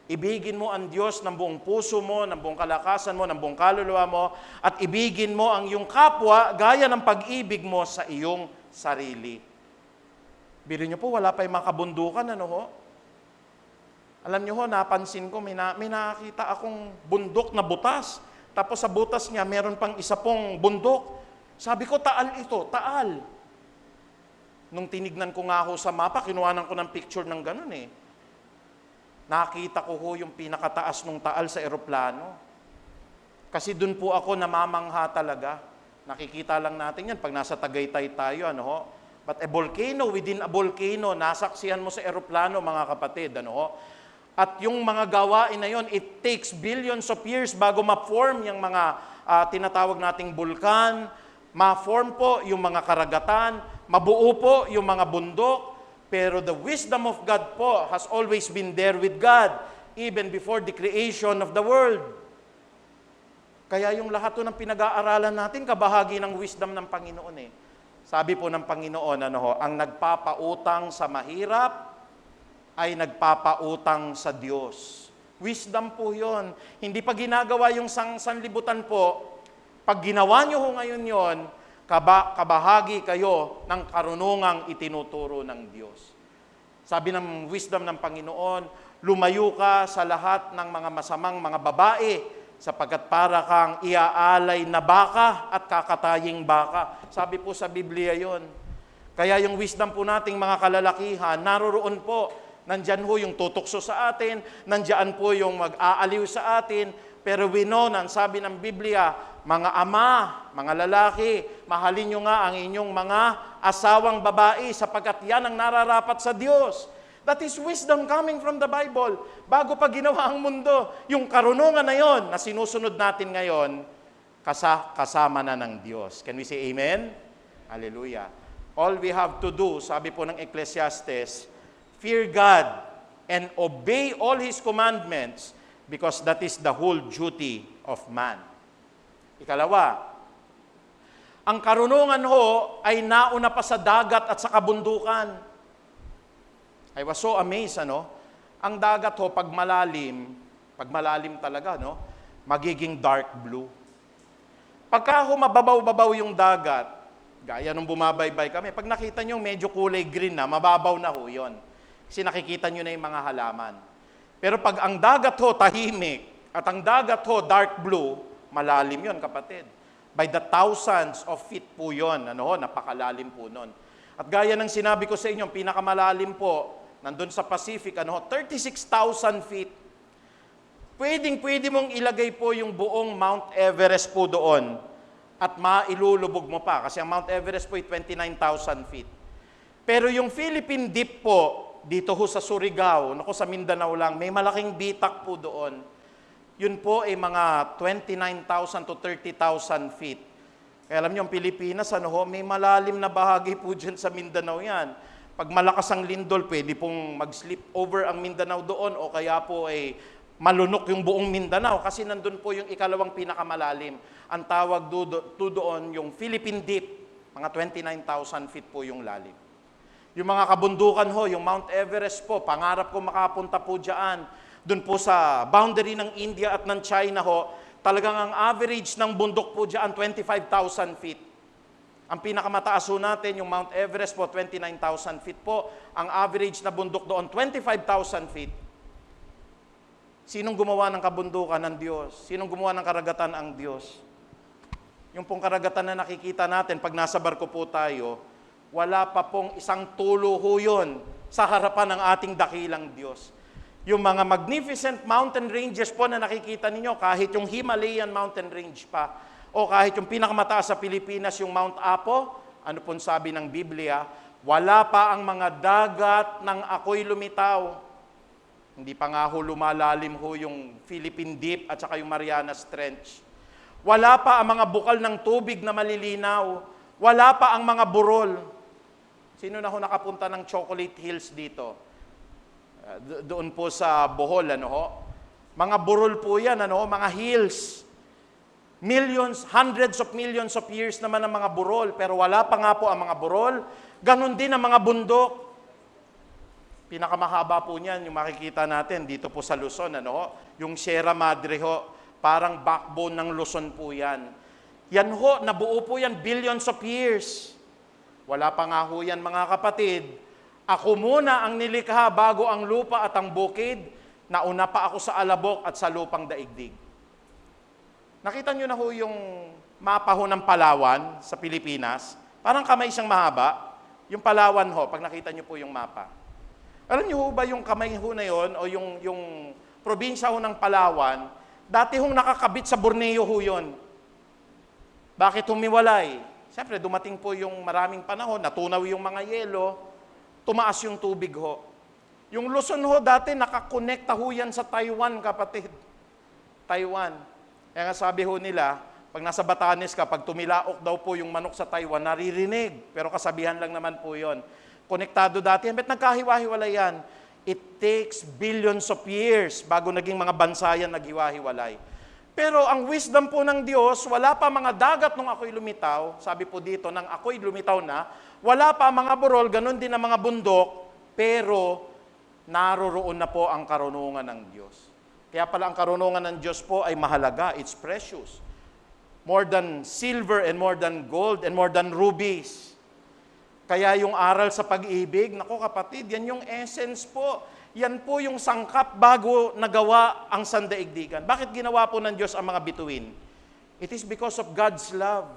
Ibigin mo ang Diyos ng buong puso mo, ng buong kalakasan mo, ng buong kaluluwa mo, at ibigin mo ang iyong kapwa gaya ng pag-ibig mo sa iyong sarili. Biro nyo po, wala pa yung makabundukan, ano ho? Alam nyo ho, napansin ko, may nakakita akong bundok na butas. Tapos sa butas niya, meron pang isa pong bundok. Sabi ko, taal ito, taal. Nung tinignan ko nga ho sa mapa, kinuhanan ko ng picture ng ganun eh. Nakita ko ho yung pinakataas ng taal sa eroplano. Kasi dun po ako namamangha talaga. Nakikita lang natin yan pag nasa Tagaytay tayo, ano ho. But a volcano within a volcano, nasaksihan mo sa eroplano, mga kapatid, ano ho. At yung mga gawain na yon, it takes billions of years bago ma-form yung mga tinatawag nating bulkan, ma-form po yung mga karagatan, mabuo po yung mga bundok, pero the wisdom of God po has always been there with God, even before the creation of the world. Kaya yung lahat ng pinag-aaralan natin, kabahagi ng wisdom ng Panginoon eh. Sabi po ng Panginoon, ano ho, ang nagpapautang sa mahirap, ay nagpapautang sa Diyos. Wisdom po yon. Hindi pa ginagawa yung sanlibutan po. Pag ginawa nyo ho ngayon yon, kabahagi kayo ng karunungang itinuturo ng Diyos. Sabi ng wisdom ng Panginoon, lumayo ka sa lahat ng mga masamang mga babae, sapagkat para kang iaalay na baka at kakataying baka. Sabi po sa Biblia yon. Kaya yung wisdom po nating mga kalalakihan, naroroon po. Nandyan po yung tutukso sa atin, nandyan po yung mag-aaliw sa atin, pero we know na sabi ng Biblia, mga ama, mga lalaki, mahalin nyo nga ang inyong mga asawang babae sapagkat yan ang nararapat sa Diyos. That is wisdom coming from the Bible. Bago pa ginawa ang mundo, yung karunungan na yon na sinusunod natin ngayon, kasama na ng Diyos. Can we say amen? Hallelujah. All we have to do, sabi po ng Ecclesiastes, fear God and obey all His commandments because that is the whole duty of man. Ikalawa, Ang karunungan ho ay nauna pa sa dagat at sa kabundukan. I was so amazed, ano? Ang dagat ho, pag malalim talaga, no? Magiging dark blue. Pagka ho mababaw-babaw yung dagat, gaya nung bumabaybay kami, pag nakita nyo medyo kulay green na, mababaw na ho yun. Kasi nakikita nyo na yung mga halaman. Pero pag ang dagat ho tahimik, at ang dagat ho dark blue, malalim yun, kapatid. By the thousands of feet po yun, ano ho, napakalalim po nun. At gaya ng sinabi ko sa inyo, pinakamalalim po, nandun sa Pacific, ano ho, 36,000 feet. Pwede mong ilagay po yung buong Mount Everest po doon at mailulubog mo pa. Kasi ang Mount Everest po ay 29,000 feet. Pero yung Philippine Deep po, dito ho sa Surigao, sa Mindanao lang, may malaking bitak po doon. Yun po ay mga 29,000 to 30,000 feet. Kaya alam niyo, ang Pilipinas, may malalim na bahagi po dyan sa Mindanao yan. Pag malakas ang lindol, pwede pong mag-slip over ang Mindanao doon o kaya po ay malunok yung buong Mindanao kasi nandun po yung ikalawang pinakamalalim. Ang tawag doon yung Philippine Deep, mga 29,000 feet po yung lalim. Yung mga kabundukan ho, yung Mount Everest po, pangarap ko makapunta po dyan. Doon po sa boundary ng India at ng China ho, talagang ang average ng bundok po dyan, 25,000 feet. Ang pinakamataas ho natin, yung Mount Everest po, 29,000 feet po. Ang average na bundok doon, 25,000 feet. Sinong gumawa ng kabundukan? Ng Diyos. Sinong gumawa ng karagatan? Ang Diyos. Yung pong karagatan na nakikita natin, pag nasa barko po tayo, wala pa pong isang tulo ho yun sa harapan ng ating dakilang Diyos. Yung mga magnificent mountain ranges po na nakikita ninyo, kahit yung Himalayan mountain range pa, o kahit yung pinakamataas sa Pilipinas, yung Mount Apo, ano pong sabi ng Biblia, wala pa ang mga dagat ng ako'y lumitaw. Hindi pa nga ho lumalalim ho yung Philippine Deep at saka yung Marianas Trench. Wala pa ang mga bukal ng tubig na malilinaw. Wala pa ang mga burol. Sino na ho nakapunta ng Chocolate Hills dito? Doon po sa Bohol, Mga burol po yan, mga hills. Millions, hundreds of millions of years naman ang mga burol, pero wala pa nga po ang mga burol. Ganon din ang mga bundok. Pinakamahaba po niyan, yung makikita natin dito po sa Luzon, yung Sierra Madre ho, parang backbone ng Luzon po yan. Yan ho, nabuo po yan billions of years. Wala pa nga ho yan, mga kapatid. Ako muna ang nilikha bago ang lupa at ang bukid, nauna pa ako sa alabok at sa lupang daigdig. Nakita nyo na ho yung mapa ho ng Palawan sa Pilipinas. Parang kamay siyang mahaba. Yung Palawan ho, pag nakita nyo po yung mapa. Alam nyo ho ba yung kamay ho na yun, o yung probinsya ho ng Palawan, dati hong nakakabit sa Borneo ho yun. Bakit humiwalay? Siyempre, dumating po yung maraming panahon, natunaw yung mga yelo, tumaas yung tubig ho. Yung Luzon ho, dati nakakonekta ho yan sa Taiwan, kapatid. Taiwan. Kaya nga sabi ho nila, pag nasa Batanes ka, pag tumilaok daw po yung manok sa Taiwan, naririnig. Pero kasabihan lang naman po yon. Konektado dati. Ba't nagkahiwa-hiwalay yan? It takes billions of years bago naging mga bansa yan naghiwa-hiwalay. Pero ang wisdom po ng Diyos, wala pa mga dagat nung ako'y lumitaw. Sabi po dito, nang ako'y lumitaw na, wala pa mga burol, ganun din ang mga bundok, pero naroroon na po ang karunungan ng Diyos. Kaya pala ang karunungan ng Diyos po ay mahalaga. It's precious. More than silver and more than gold and more than rubies. Kaya yung aral sa pag-ibig, nako kapatid, yan yung essence po. Yan po yung sangkap bago nagawa ang sandaigdigan. Bakit ginawa po ng Diyos ang mga bituin? It is because of God's love.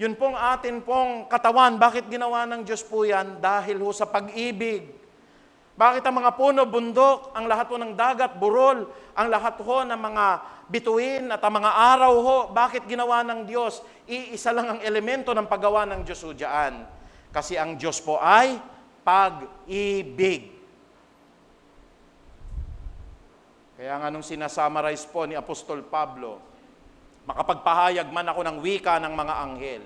Yun pong atin pong katawan. Bakit ginawa ng Diyos po yan? Dahil ho sa pag-ibig. Bakit ang mga puno, bundok, ang lahat po ng dagat, burol, ang lahat ho ng mga bituin at ang mga araw ho, bakit ginawa ng Diyos? Iisa lang ang elemento ng paggawa ng Diyos ho dyan. Kasi ang Diyos po ay pag-ibig. Kaya nga nung sinasummarize po ni Apostol Pablo, makapagpahayag man ako ng wika ng mga anghel,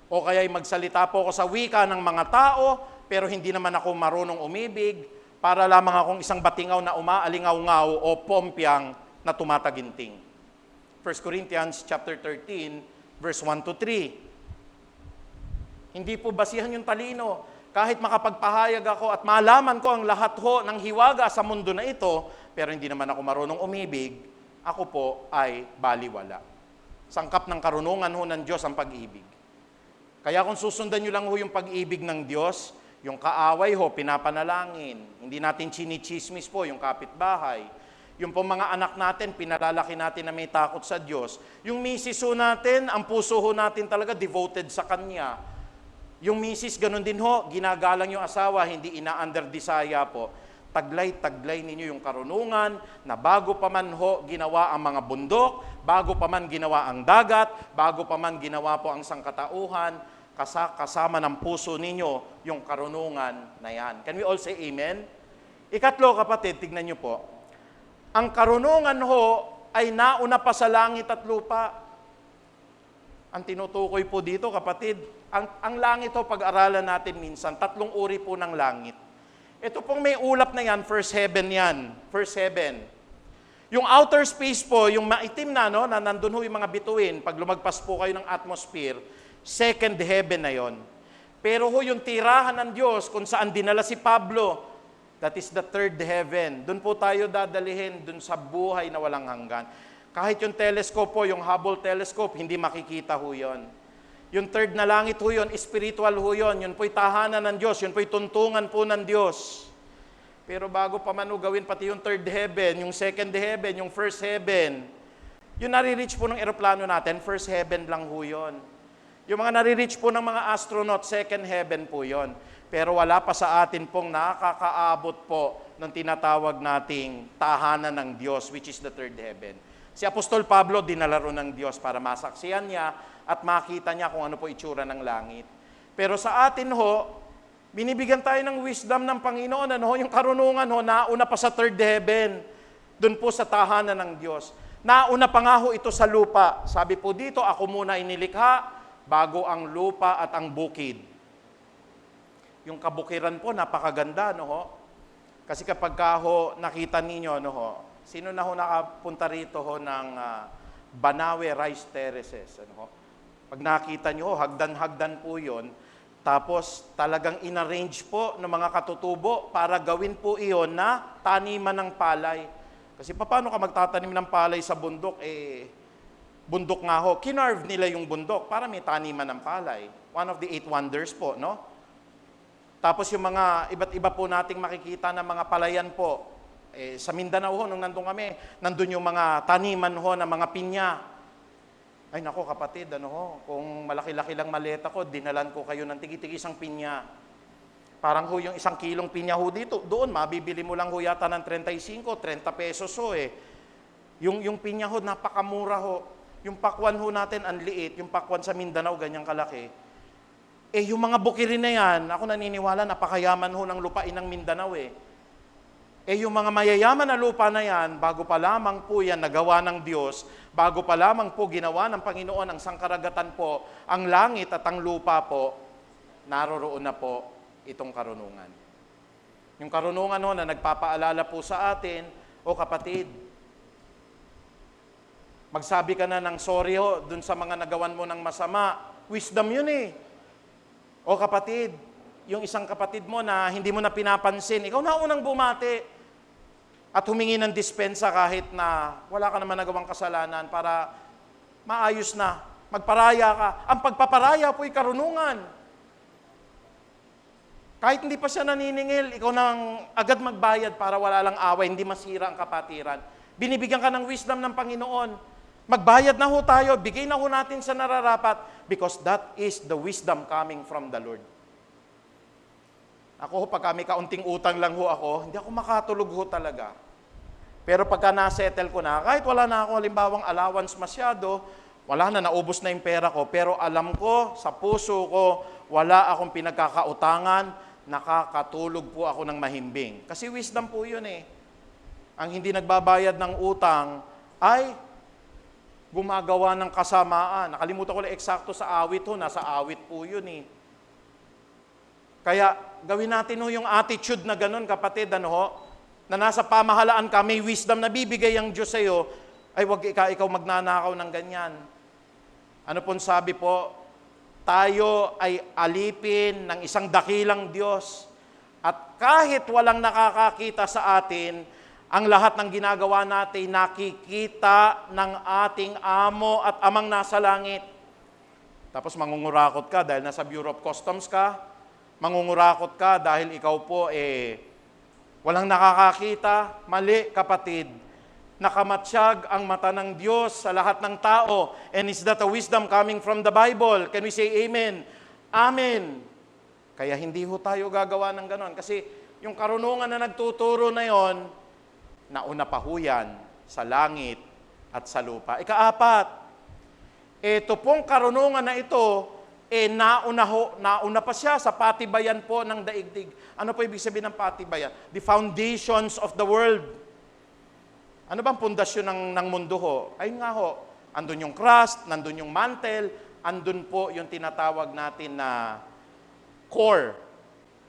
o kaya'y magsalita po ako sa wika ng mga tao, pero hindi naman ako marunong umibig, para lamang akong isang batingaw na umaalingaw-ngaw o pompyang na tumataginting. 1 Corinthians chapter 13, verse 1 to 3. Hindi po basihan yung talino. Kahit makapagpahayag ako at malaman ko ang lahat ho ng hiwaga sa mundo na ito, pero hindi naman ako marunong umibig, ako po ay baliwala. Sangkap ng karunungan ho ng Diyos ang pag-ibig. Kaya kung susundan nyo lang ho yung pag-ibig ng Diyos, yung kaaway ho, pinapanalangin. Hindi natin chinichismis po yung kapitbahay. Yung po mga anak natin, pinalalaki natin na may takot sa Diyos. Yung misis ho natin, ang puso ho natin talaga devoted sa Kanya. Yung misis, ganun din ho, ginagalang yung asawa, hindi ina-under-desire po. Taglay ninyo yung karunungan na bago pa man ho ginawa ang mga bundok, bago pa man ginawa ang dagat, bago pa man ginawa po ang sangkatauhan, kasama ng puso ninyo yung karunungan na yan. Can we all say amen? Ikatlo, kapatid, tignan nyo po. Ang karunungan ho ay nauna pa sa langit at lupa. Ang tinutukoy po dito, kapatid, ang langit ho, pag-aralan natin minsan, 3 uri po ng langit. Ito pong may ulap na yan, first heaven yan. First heaven. Yung outer space po, yung maitim na, no, na nandun ho yung mga bituin, pag lumagpas po kayo ng atmosphere, second heaven na yon. Pero ho, yung tirahan ng Diyos, kung saan dinala si Pablo, that is the third heaven. Doon po tayo dadalihin, doon sa buhay na walang hanggan. Kahit yung telescope po, yung Hubble telescope, hindi makikita ho yun. Yung third na langit ho yun, spiritual ho yun. Yun po'y tahanan ng Diyos, yun po'y tuntungan po ng Diyos. Pero bago pa man ho gawin pati yung third heaven, yung second heaven, yung first heaven, yung nare-reach po ng eroplano natin, first heaven lang ho yun. Yung mga nare-reach po ng mga astronaut, second heaven po yun. Pero wala pa sa atin pong nakakaabot po ng tinatawag nating tahanan ng Diyos, which is the third heaven. Si Apostol Pablo, dinalaro ng Diyos para masaksiyan niya at makita niya kung ano po itsura ng langit. Pero sa atin ho, binibigyan tayo ng wisdom ng Panginoon, yung karunungan ho, nauna pa sa third heaven, doon po sa tahanan ng Diyos. Nauna pa nga ho ito sa lupa. Sabi po dito, ako muna inilikha, bago ang lupa at ang bukid. Yung kabukiran po, napakaganda, no ho? Kasi kapag ho, nakita ninyo, no ho, sino na ho nakapunta rito ho ng Banawe Rice Terraces, ano ho? Pag nakita nyo, hagdan-hagdan po yun. Tapos talagang inarrange po ng mga katutubo para gawin po iyon na taniman ng palay. Kasi paano ka magtatanim ng palay sa bundok? Bundok nga ho. Kinarve nila yung bundok para may taniman ng palay. One of the 8 wonders po, no? Tapos yung mga iba't iba po nating makikita na mga palayan po. Sa Mindanao ho, nung nandun kami, nandun yung mga taniman ho ng mga pinya. Ay nako kapatid, kung malaki-laki lang maleta ko, dinalan ko kayo ng tigi-tigi isang pinya. Parang ho yung 1 kilong pinya ho dito, doon mabibili mo lang ho yata ng 35, 30 pesos ho eh. Yung pinya ho, napakamura ho. Yung pakwan ho natin, ang liit. Yung pakwan sa Mindanao, ganyang kalaki. Yung mga bukirin na yan, ako naniniwala, napakayaman ho ng lupain ng Mindanao eh. Yung mga mayayaman na lupa na yan, bago pa lamang po yan nagawa ng Diyos, bago pa lamang po ginawa ng Panginoon ang sangkaragatan po, ang langit at ang lupa po, naroroon na po itong karunungan. Yung karunungan ho na nagpapaalala po sa atin, kapatid, magsabi ka na ng sorry ho dun sa mga nagawan mo ng masama, wisdom yun eh. Kapatid, yung isang kapatid mo na hindi mo na pinapansin, ikaw na unang bumati at humingi ng dispensa kahit na wala ka naman nagawang kasalanan para maayos na, magparaya ka. Ang pagpaparaya po'y karunungan. Kahit hindi pa siya naniningil, ikaw nang agad magbayad para wala lang away, hindi masira ang kapatiran. Binibigyan ka ng wisdom ng Panginoon. Magbayad na ho tayo, bigay na ho natin sa nararapat because that is the wisdom coming from the Lord. Ako, pag may kaunting utang lang ho ako, hindi ako makatulog ho talaga. Pero pagka na-settle ko na, kahit wala na ako halimbawang allowance masyado, wala na, naubos na yung pera ko, pero alam ko, sa puso ko, wala akong pinagkakautangan, nakakatulog po ako ng mahimbing. Kasi wisdom po yun eh. Ang hindi nagbabayad ng utang ay gumagawa ng kasamaan. Nakalimutan ko lang eksakto sa awit ho, nasa awit po yun eh. Kaya gawin natin ho yung attitude na ganun, kapatid, na nasa pamahalaan ka, may wisdom na bibigay ang Diyos sa iyo, ay wag ikaw magnanakaw ng ganyan. Ano pong sabi po? Tayo ay alipin ng isang dakilang Diyos. At kahit walang nakakakita sa atin, ang lahat ng ginagawa natin nakikita ng ating amo at amang nasa langit. Tapos mangungurakot ka dahil nasa Bureau of Customs ka. Mangungurakot ka dahil ikaw po walang nakakakita. Mali, kapatid. Nakamatsyag ang mata ng Diyos sa lahat ng tao. And is that a wisdom coming from the Bible? Can we say amen? Amen. Kaya hindi ho tayo gagawa ng ganon. Kasi yung karunungan na nagtuturo na yon, nauna pa ho yan sa langit at sa lupa. Ikaapat, ito pong karunungan na ito, nauna pa siya sa patibayan po ng daigdig. Ano po ibig sabihin ng patibayan? The foundations of the world. Ano bang pundasyon ng mundo ho? Ayun nga ho, andun yung crust, nandun yung mantle, andun po yung tinatawag natin na core.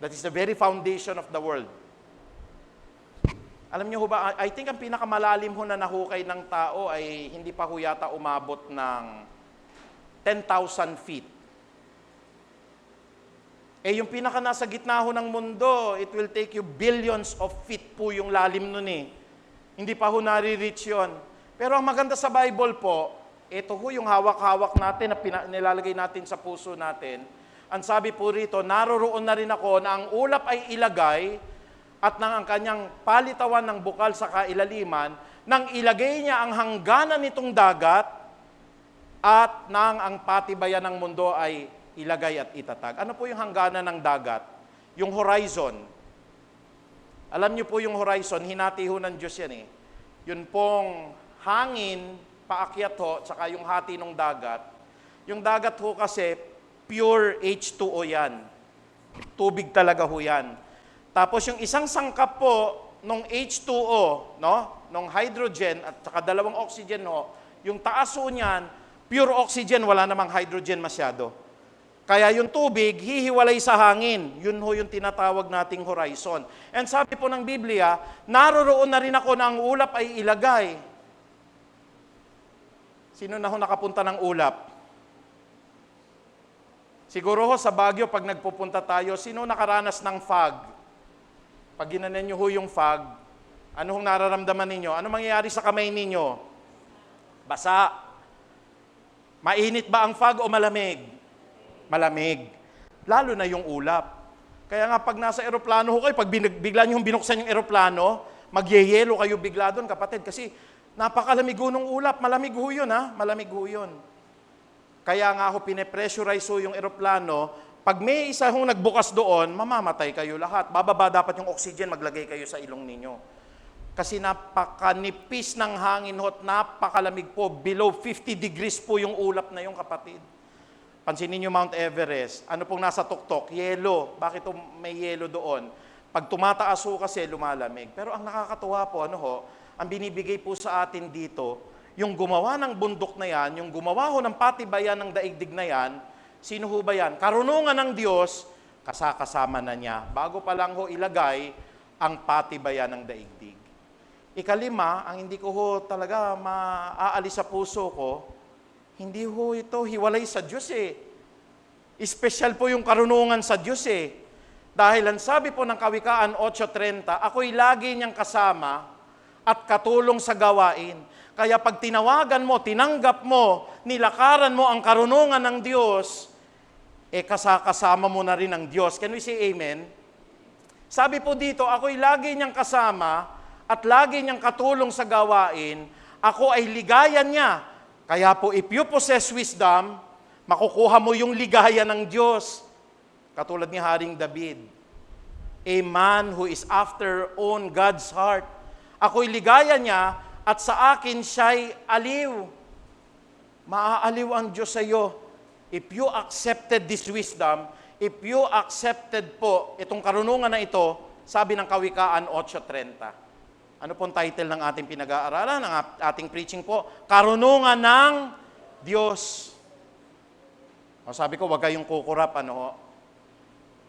That is the very foundation of the world. Alam niyo ho ba, I think ang pinakamalalim ho na nahukay ng tao ay hindi pa ho yata umabot ng 10,000 feet. Yung pinaka nasa gitna ho ng mundo, it will take you billions of feet po yung lalim nun Hindi pa ho nare-reach yun. Pero ang maganda sa Bible po, ito ho yung hawak-hawak natin na nilalagay natin sa puso natin. Ang sabi po rito, naroroon na rin ako na ang ulap ay ilagay at nang ang kanyang palitawan ng bukal sa kailaliman, nang ilagay niya ang hangganan nitong dagat at nang ang patibayan ng mundo ay ilagay at itatag. Ano po yung hangganan ng dagat? Yung horizon. Alam niyo po yung horizon, hinati ho ng Diyos yan Yun pong hangin, paakyat ho, tsaka yung hati ng dagat. Yung dagat ho kasi, pure H2O yan. Tubig talaga ho yan. Tapos yung isang sangkap po, nung H2O, nung hydrogen at saka dalawang oxygen ho, yung taas ho niyan, pure oxygen, wala namang hydrogen masyado. Kaya yung tubig, hihiwalay sa hangin. Yun ho yung tinatawag nating horizon. And sabi po ng Biblia, naroroon na rin ako na ang ulap ay ilagay. Sino na ho nakapunta ng ulap? Siguro ho sa Baguio, pag nagpupunta tayo, sino nakaranas ng fog? Pag ginanan nyo ho yung fog, ano hong nararamdaman ninyo? Ano mangyayari sa kamay ninyo? Basa. Mainit ba ang fog o malamig? Malamig. Lalo na yung ulap. Kaya nga pag nasa eroplano ho kayo, pag bigla nyo binuksan yung eroplano, magyeyelo kayo bigla doon, kapatid. Kasi napakalamig ho ng ulap. Malamig ho yun, Malamig ho yun. Kaya nga ho, pine-pressurize ho yung eroplano. Pag may isa hong nagbukas doon, mamamatay kayo lahat. Bababa dapat yung oxygen, maglagay kayo sa ilong ninyo. Kasi napakanipis ng hangin ho at napakalamig po. Below 50 degrees po yung ulap na yung kapatid. Pansinin niyo Mount Everest. Ano pong nasa tuktok? Yelo. Bakit may yelo doon? Pag tumataas ho kasi, lumalamig. Pero ang nakakatuwa po, ang binibigay po sa atin dito, yung gumawa ng bundok na yan, yung gumawa ho ng patibayan ng daigdig na yan, sino ho ba yan? Karunungan ng Diyos, kasama na niya. Bago pa lang ho ilagay ang patibayan ng daigdig. Ikalima, ang hindi ko ho talaga maaalis sa puso ko, hindi ho ito hiwalay sa Diyos Espesyal po yung karunungan sa Diyos Dahil ang sabi po ng Kawikaan 8:30, ako'y lagi niyang kasama at katulong sa gawain. Kaya pag tinawagan mo, tinanggap mo, nilakaran mo ang karunungan ng Diyos, kasama mo na rin ang Diyos. Can we say amen? Sabi po dito, ako'y lagi niyang kasama at lagi niyang katulong sa gawain. Ako ay ligayan niya. Kaya po, if you possess wisdom, makukuha mo yung ligaya ng Diyos. Katulad ni Haring David. A man who is after own God's heart. Ako'y ligaya niya at sa akin siya'y aliw. Maaaliw ang Diyos sa iyo. If you accepted this wisdom, if you accepted po itong karunungan na ito, sabi ng Kawikaan 8:30. Ano pong title ng ating pinag-aaralan, ng ating preaching po? Karunungan ng Diyos. Sabi ko, wag kayong kukurap,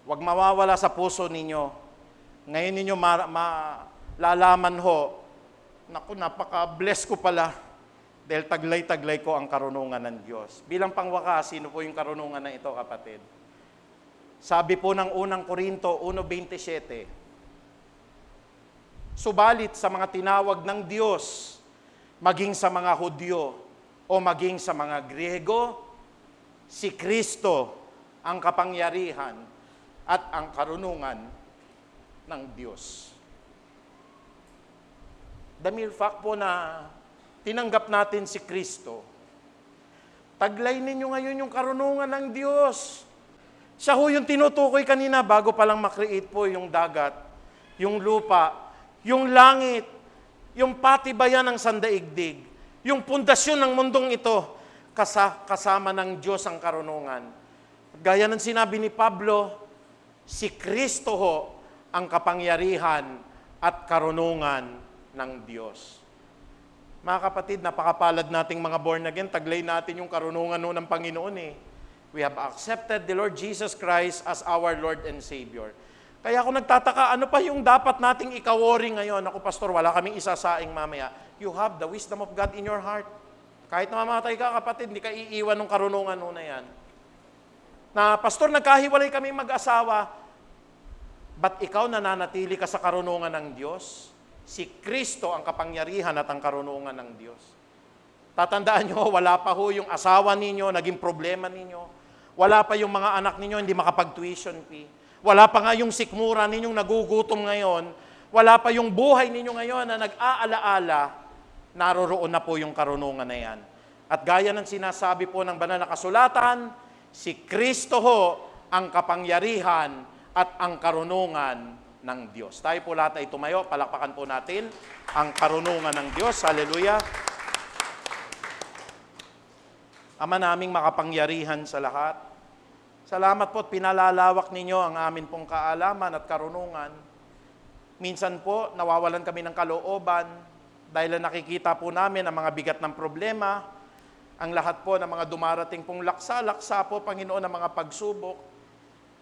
Wag mawawala sa puso ninyo. Ngayon ninyo lalaman ho, naku, napaka-bless ko pala. Dahil taglay-taglay ko ang karunungan ng Diyos. Bilang pangwakas, sino po yung karunungan na ito, kapatid? Sabi po ng unang Korinto 1:27, subalit sa mga tinawag ng Diyos, maging sa mga Hudyo o maging sa mga Griego, si Kristo ang kapangyarihan at ang karunungan ng Diyos. The mere fact po na tinanggap natin si Kristo, taglay ninyo ngayon yung karunungan ng Diyos. Siya ho yung tinutukoy kanina bago pa lang makreate po yung dagat, yung lupa, yung langit, yung patibayan ng sandaigdig, yung pundasyon ng mundong ito, kasama ng Diyos ang karunungan. Gaya ng sinabi ni Pablo, si Kristo ho ang kapangyarihan at karunungan ng Diyos. Mga kapatid, napakapalad nating mga born again, taglay natin yung karunungan ho ng Panginoon eh. We have accepted the Lord Jesus Christ as our Lord and Savior. Kaya ako nagtataka, ano pa yung dapat nating ikawori ngayon? Ako, pastor, wala kaming isasaing mamaya. You have the wisdom of God in your heart. Kahit na mamatay ka, kapatid, hindi ka iiwan ng karunungan ho na yan. Na, pastor, nagkahiwalay kami mag-asawa, ba't ikaw nananatili ka sa karunungan ng Diyos? Si Kristo ang kapangyarihan at ang karunungan ng Diyos. Tatandaan nyo, wala pa ho yung asawa ninyo, naging problema ninyo. Wala pa yung mga anak ninyo, hindi makapag-tuition fee. Wala pa nga yung sikmura ninyong nagugutom ngayon. Wala pa yung buhay ninyo ngayon na nag-aalaala. Naroroon na po yung karunungan na yan. At gaya ng sinasabi po ng banal na kasulatan, si Kristo ho ang kapangyarihan at ang karunungan ng Diyos. Tayo po lahat ay tumayo, palakpakan po natin ang karunungan ng Diyos. Hallelujah. Ama naming makapangyarihan sa lahat, salamat po at pinalalawak ninyo ang amin pong kaalaman at karunungan. Minsan po, nawawalan kami ng kalooban dahil nakikita po namin ang mga bigat ng problema, ang lahat po ng mga dumarating pong laksa-laksa po, Panginoon, ng mga pagsubok.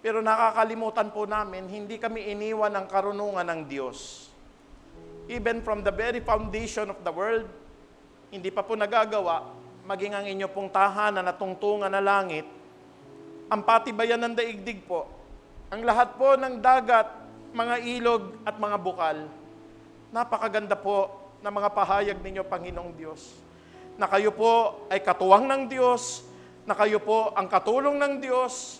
Pero nakakalimutan po namin, hindi kami iniwan ng karunungan ng Diyos. Even from the very foundation of the world, hindi pa po nagagawa, maging ang inyo pong tahanan at tungtungan na langit, ang patibayan ng daigdig po, ang lahat po ng dagat, mga ilog at mga bukal, napakaganda po ng mga pahayag ninyo, Panginoong Diyos, na kayo po ay katuwang ng Diyos, na kayo po ang katulong ng Diyos,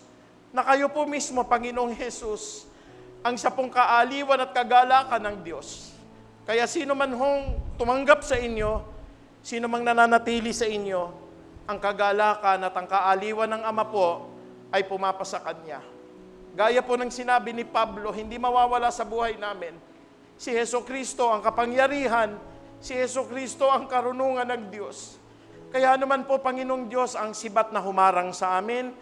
na kayo po mismo, Panginoong Jesus, ang sa pong kaaliwan at kagalakan ng Diyos. Kaya sino man hong tumanggap sa inyo, sino mang nananatili sa inyo, ang kagalakan at ang kaaliwan ng Ama po ay pumapasa Kanya. Gaya po ng sinabi ni Pablo, hindi mawawala sa buhay namin. Si Jesucristo ang kapangyarihan, si Jesucristo ang karunungan ng Diyos. Kaya naman po, Panginoong Diyos, ang sibat na humarang sa amin,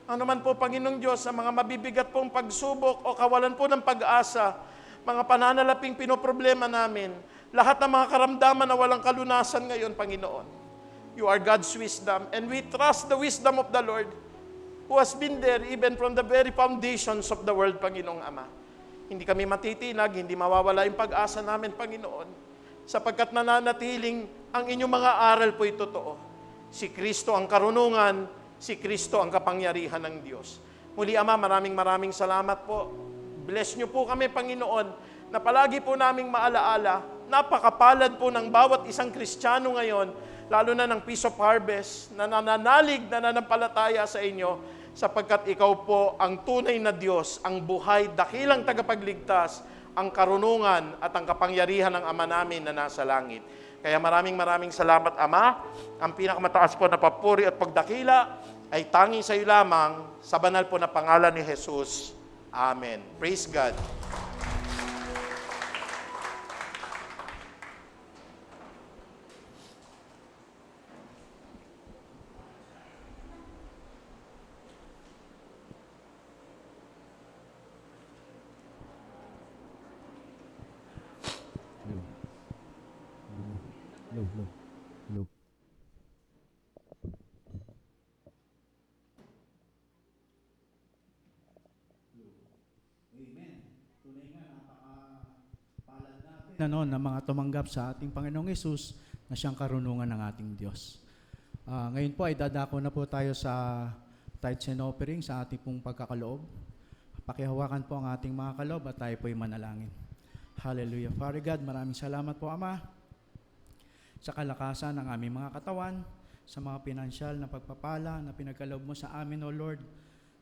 ano man po, Panginoong Diyos, sa mga mabibigat pong pagsubok o kawalan po ng pag-asa, mga pananalaping pinoproblema namin, lahat ng mga karamdaman na walang kalunasan ngayon, Panginoon. You are God's wisdom, and we trust the wisdom of the Lord, who has been there even from the very foundations of the world, Panginoong Ama. Hindi kami matitinag, hindi mawawala yung pag-asa namin, Panginoon, sapagkat nananatiling ang inyong mga aral po'y totoo. Si Kristo ang karunungan, si Kristo ang kapangyarihan ng Diyos. Muli, Ama, maraming salamat po. Bless niyo po kami, Panginoon, na palagi po naming maalaala, napakapalad po ng bawat isang Kristiyano ngayon, lalo na ng Peace of Harvest, na nananalig, na nanampalataya sa inyo, sapagkat ikaw po ang tunay na Diyos, ang buhay, dakilang tagapagligtas, ang karunungan at ang kapangyarihan ng Ama namin na nasa langit. Kaya maraming salamat, Ama. Ang pinakamataas po na papuri at pagdakila ay tanging sa iyo lamang sa banal po na pangalan ni Jesus. Amen. Praise God. Look. Na noon, na mga tumanggap sa ating Panginoong Hesus, na siyang karunungan ng ating Diyos. Ngayon po ay dadako na po tayo sa tithes and offering sa ating pong pagkakaloob. Pakihawakan po ang ating mga kaloob at tayo po ay manalangin. Hallelujah. Father God, maraming salamat po Ama sa kalakasan ng aming mga katawan, sa mga pinansyal na pagpapala na pinagkaloob mo sa amin, O Lord.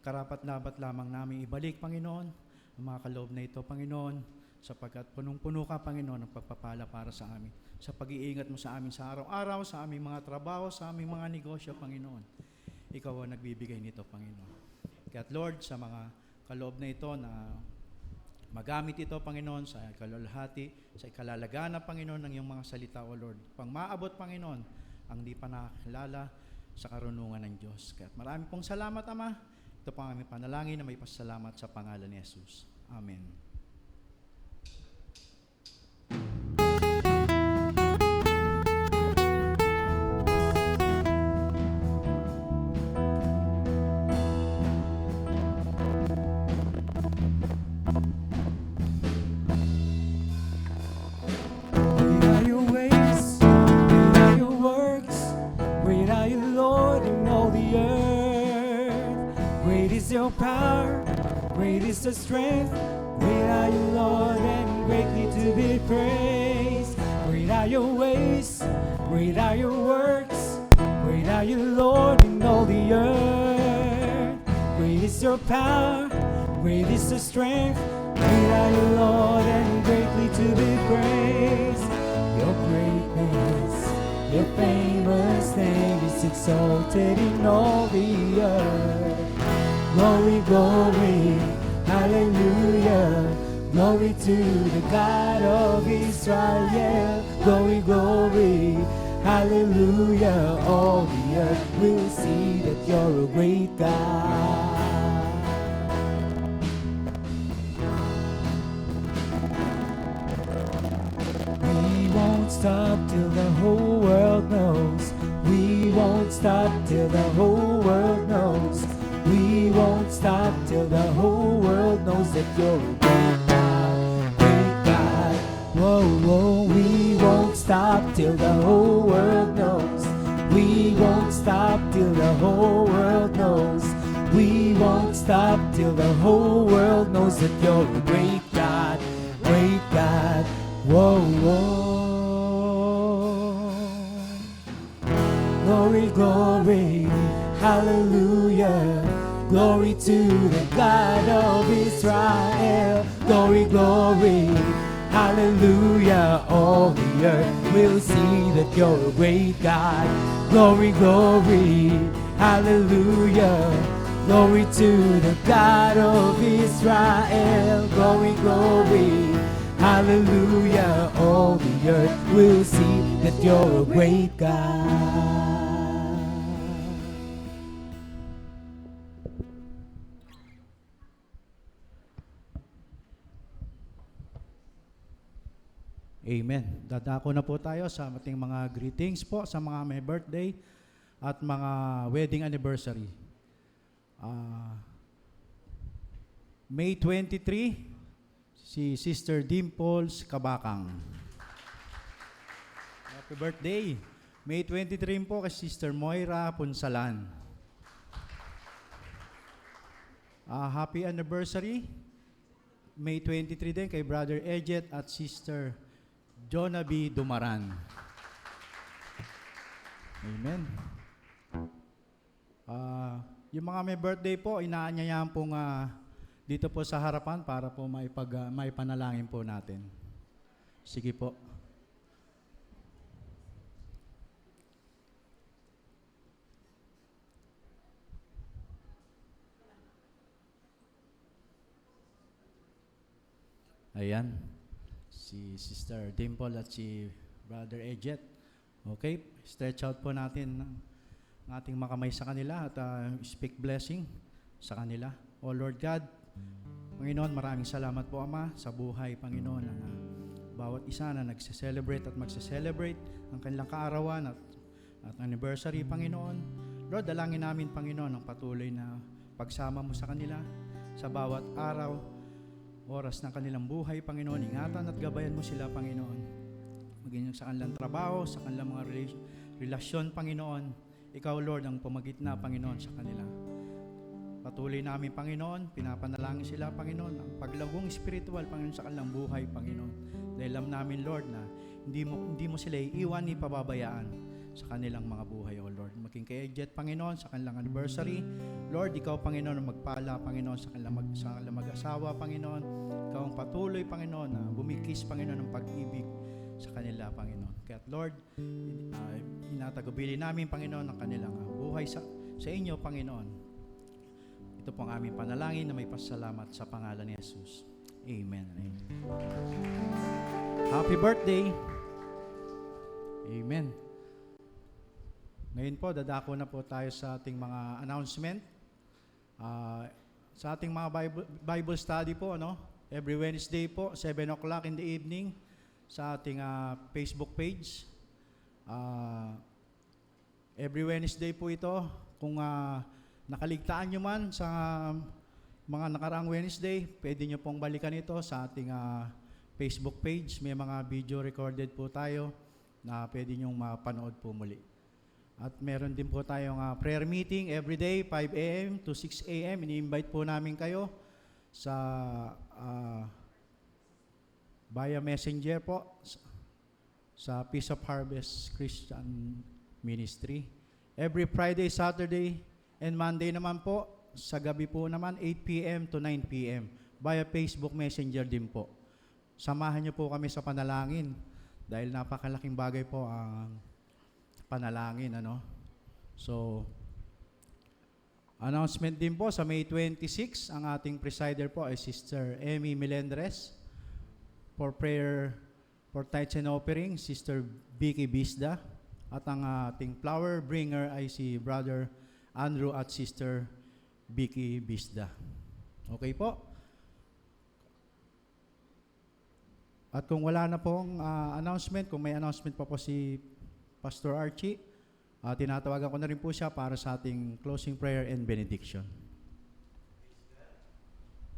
Karapat-dapat lamang namin ibalik, Panginoon, ang mga kaloob na ito, Panginoon, sapagkat punong-puno ka, Panginoon, ng pagpapala para sa amin. Sa pag-iingat mo sa amin sa araw-araw, sa aming mga trabaho, sa aming mga negosyo, Panginoon. Ikaw ang nagbibigay nito, Panginoon. Kaya Lord, sa mga kaloob na ito na magamit ito, Panginoon, sa kalalahati, sa ikalalagaan na, Panginoon, ng iyong mga salita, O Lord. Pang maabot, Panginoon, ang di pa nakakilala sa karunungan ng Diyos. Kaya marami pong salamat, Ama. Ito po ang aming panalangin na may pasalamat sa pangalan ni Jesus. Amen. Great are your ways, great are your works, great are you, Lord, in all the earth. Great is your power, great is the strength, great are you, Lord, and greatly to be praised. Great are your ways, great are your works, great are you, Lord, in all the earth. Great is your power, great is the strength, great are you, Lord, and greatly to be praised. Your greatness, your famous name is exalted in all the earth. Glory, glory, hallelujah. Glory to the God of Israel. Glory, glory, hallelujah. All the earth will see that you're a great God. We won't stop till the whole world knows. We won't stop till the whole world knows. We won't stop till the whole world knows that you're a great God, great God. Whoa, whoa, we won't stop till the whole world knows. We won't stop till the whole world knows. We won't stop till the whole world knows that you're a great God, great God. Whoa, whoa. Glory, glory, hallelujah. Glory to the God of Israel. Glory, glory, hallelujah. All the earth will see that you're a great God. Glory, glory, hallelujah. Glory to the God of Israel. Glory, glory, hallelujah. All the earth will see that you're a great God. Amen. Dadako na po tayo sa ating mga greetings po sa mga may birthday at mga wedding anniversary. May 23, si Sister Dimples Kabakang. Happy birthday. May 23 po kay Sister Moira Punsalan. Happy anniversary. May 23 din kay Brother Ejet at Sister Jonaby Dumaran. Amen. Yung mga may birthday po, inaanyayahan pong dito po sa harapan para po maipanalangin po natin. Sige po. Ayan. Si Sister Dimple at si Brother Ejet. Okay, stretch out po natin ang ating makamay sa kanila at speak blessing sa kanila. O Lord God, Panginoon, maraming salamat po Ama sa buhay, Panginoon, ng bawat isa na nagse-celebrate at magse-celebrate ang kanilang kaarawan at anniversary, Panginoon. Lord, dalangin namin, Panginoon, ang patuloy na pagsama mo sa kanila sa bawat araw, oras ng kanilang buhay, Panginoon. Ingatan at gabayan mo sila, Panginoon. maging sa kanilang trabaho, sa kanilang mga relasyon, Panginoon. Ikaw, Lord, ang pumagitna, Panginoon, sa kanila. Patuloy namin, Panginoon, pinapanalangin sila, Panginoon, ang paglagong spiritual, Panginoon, sa kanilang buhay, Panginoon. Dahil alam namin, Lord, na hindi mo sila iiwan ni pababayaan sa kanilang mga buhay, O Lord. Maging kay Jet, Panginoon, sa kanilang anniversary. Lord, Ikaw, Panginoon, ang magpala, Panginoon, sa kanilang mag-asawa, Panginoon. Ikaw ang patuloy, Panginoon, na bumikis, Panginoon, ng pag-ibig sa kanila, Panginoon. Kaya, Lord, inatagubili namin, Panginoon, ang kanilang buhay sa inyo, Panginoon. Ito po ang aming panalangin na may pasalamat sa pangalan ni Jesus. Amen. Amen. Happy birthday! Amen. Ngayon po, dadako na po tayo sa ating mga announcement. Sa ating mga Bible study po, every Wednesday po, 7 o'clock in the evening, sa ating Facebook page. Every Wednesday po ito. Kung nakaligtaan nyo man sa mga nakaraang Wednesday, pwede nyo pong balikan ito sa ating Facebook page. May mga video recorded po tayo na pwede nyong mapanood po muli. At meron din po tayong prayer meeting every day, 5 a.m. to 6 a.m. Ini-invite po namin kayo sa via messenger po sa Peace of Harvest Christian Ministry. Every Friday, Saturday, and Monday naman po, sa gabi po naman, 8 p.m. to 9 p.m. via Facebook Messenger din po. Samahan niyo po kami sa panalangin dahil napakalaking bagay po ang panalangin. So, announcement din po sa May 26, ang ating presider po ay Sister Emmy Melendres. For prayer for tithes and offering, Sister Vicky Bisda. At ang ating flower bringer ay si Brother Andrew at Sister Vicky Bisda. Okay po? At kung wala na pong announcement, kung may announcement pa po si Pastor Archie, tinatawagan ko na rin po siya para sa ating closing prayer and benediction.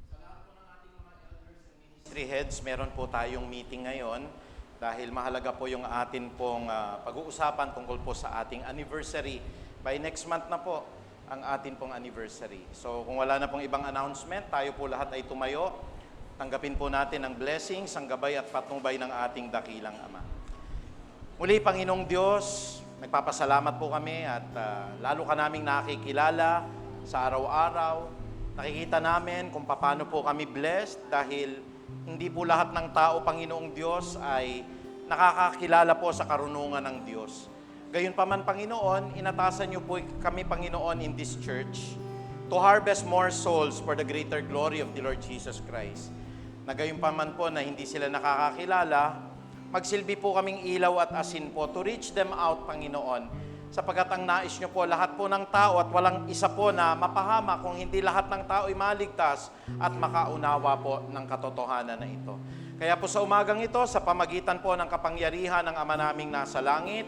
Sa lahat po ng ating mga elders and ministry heads, meron po tayong meeting ngayon dahil mahalaga po yung atin pong pag-uusapan tungkol po sa ating anniversary. By next month na po ang atin pong anniversary. So kung wala na pong ibang announcement, tayo po lahat ay tumayo. Tanggapin po natin ang blessings, ang gabay at patnubay ng ating dakilang Ama. Muli, Panginoong Diyos, nagpapasalamat po kami at lalo ka naming nakikilala sa araw-araw. Nakikita namin kung paano po kami blessed dahil hindi po lahat ng tao, Panginoong Diyos, ay nakakakilala po sa karunungan ng Diyos. Gayunpaman, Panginoon, inatasan niyo po kami, Panginoon, in this church to harvest more souls for the greater glory of the Lord Jesus Christ. Na gayunpaman po na hindi sila nakakakilala, magsilbi po kaming ilaw at asin po to reach them out, Panginoon, sapagkat ang nais niyo po lahat po ng tao at walang isa po na mapahama kung hindi lahat ng tao ay maligtas at makaunawa po ng katotohanan na ito. Kaya po sa umagang ito, sa pamagitan po ng kapangyarihan ng Ama naming nasa langit,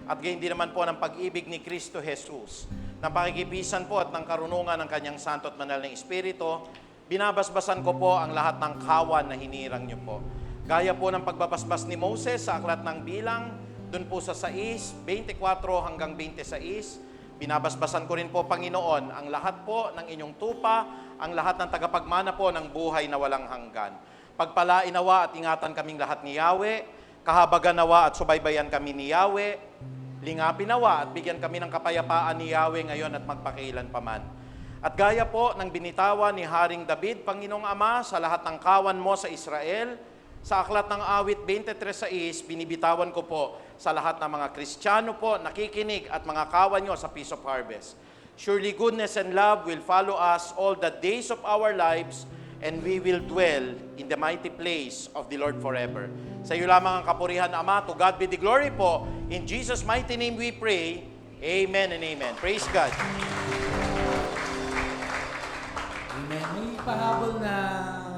at gayon din naman po ng pag-ibig ni Kristo Jesus, ng pakikipisan po at ng karunungan ng Kanyang Santo at Banal na Espiritu, binabasbasan ko po ang lahat ng kawan na hinirang niyo po. Gaya po ng pagbabasbas ni Moses sa Aklat ng Bilang, dun po sa 6:24 hanggang 26, binabasbasan ko rin po, Panginoon, ang lahat po ng inyong tupa, ang lahat ng tagapagmana po ng buhay na walang hanggan. Pagpalain nawa at ingatan kaming lahat ni Yahweh, kahabagan nawa at subaybayan kami ni Yahweh, lingapin nawa at bigyan kami ng kapayapaan ni Yahweh ngayon at magpakailan paman. At gaya po ng binitawan ni Haring David, Panginoong Ama, sa lahat ng kawan mo sa Israel, sa Aklat ng Awit 23:6, binibitawan ko po sa lahat ng mga Kristiyano po, nakikinig at mga kawan nyo sa Peace of Harvest. Surely goodness and love will follow us all the days of our lives, and we will dwell in the mighty place of the Lord forever. Sa iyo lamang ang kapurihan, Ama. To God be the glory po. In Jesus' mighty name we pray. Amen and amen. Praise God. Amen. May pahabol na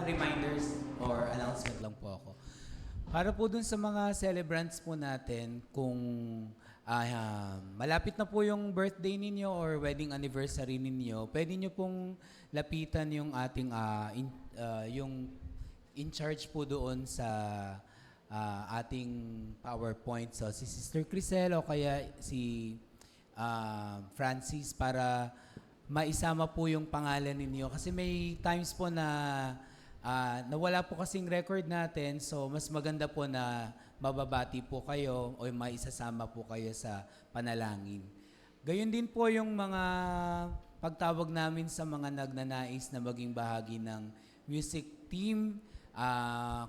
reminders or announcement lang po ako. Para po dun sa mga celebrants po natin, kung malapit na po yung birthday ninyo or wedding anniversary ninyo, pwede nyo pong lapitan yung ating yung in charge po doon sa ating PowerPoint. So si Sister Crisel o kaya si Francis para maisama po yung pangalan ninyo. Kasi may times po na nawala po kasing record natin. So mas maganda po na mababati po kayo o maisasama po kayo sa panalangin. Gayon din po yung mga pagtawag namin sa mga nagnanais na maging bahagi ng music team.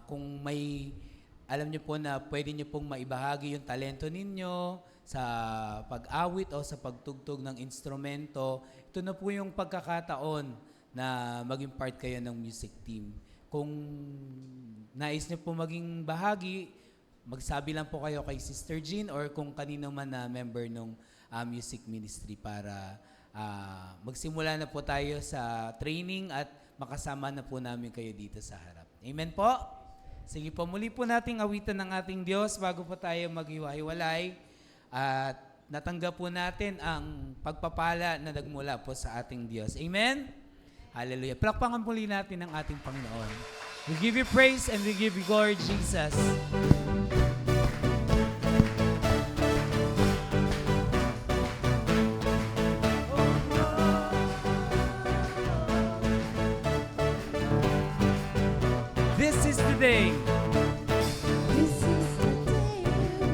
Kung may alam niyo po na pwede niyo pong maibahagi yung talento ninyo sa pag-awit o sa pagtugtog ng instrumento, ito na po yung pagkakataon na maging part kayo ng music team. Kung nais niyo po maging bahagi, magsabi lang po kayo kay Sister Jean or kung kanino man na member ng music ministry para magsimula na po tayo sa training at makasama na po namin kayo dito sa harap. Amen po? Sige po, muli po nating awitan ng ating Diyos bago po tayo maghiwa-hiwalay at natanggap po natin ang pagpapala na nagmula po sa ating Diyos. Amen? Hallelujah. Palakpakan muli natin ang ating Panginoon. We give you praise and we give you glory, Jesus. This is the day. This is the day you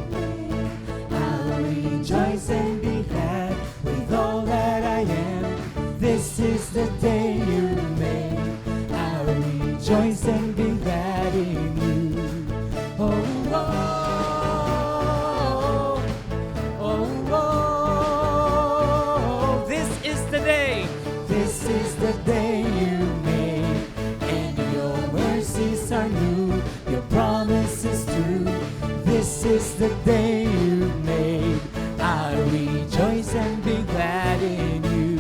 made. I'll rejoice and be glad with all that I am. This is the day you made. I'll rejoice and be glad in you. Oh, oh, oh, oh. This is the day. This is the day you made, and your mercies are new, your promises true. This is the day you made. I'll rejoice and be glad in you.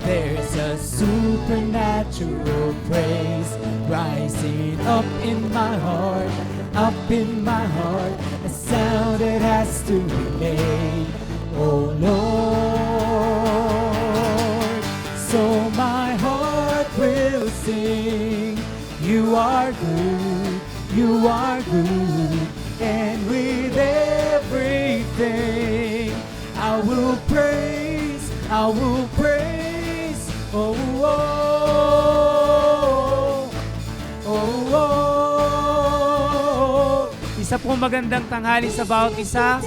There's a supernatural praise rising up in my heart, a sound that has to be made. Oh Lord, so my heart will sing. You are good, and with everything I will praise, oh, oh, oh, oh. Isa po magandang tanghali sa bawat isa.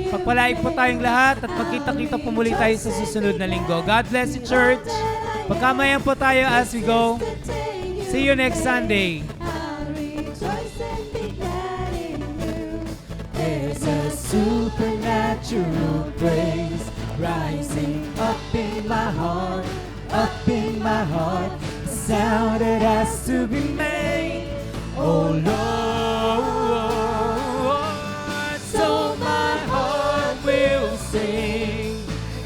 Pagpalain po tayong lahat at magkita-kita po muli tayo sa susunod na linggo. God bless you, church. Pagkamayan po tayo as we go. See you next Sunday. I'll rejoice and be glad in you. There's a supernatural praise rising up in my heart, a sound that has to be made. Oh Lord, so my heart will sing.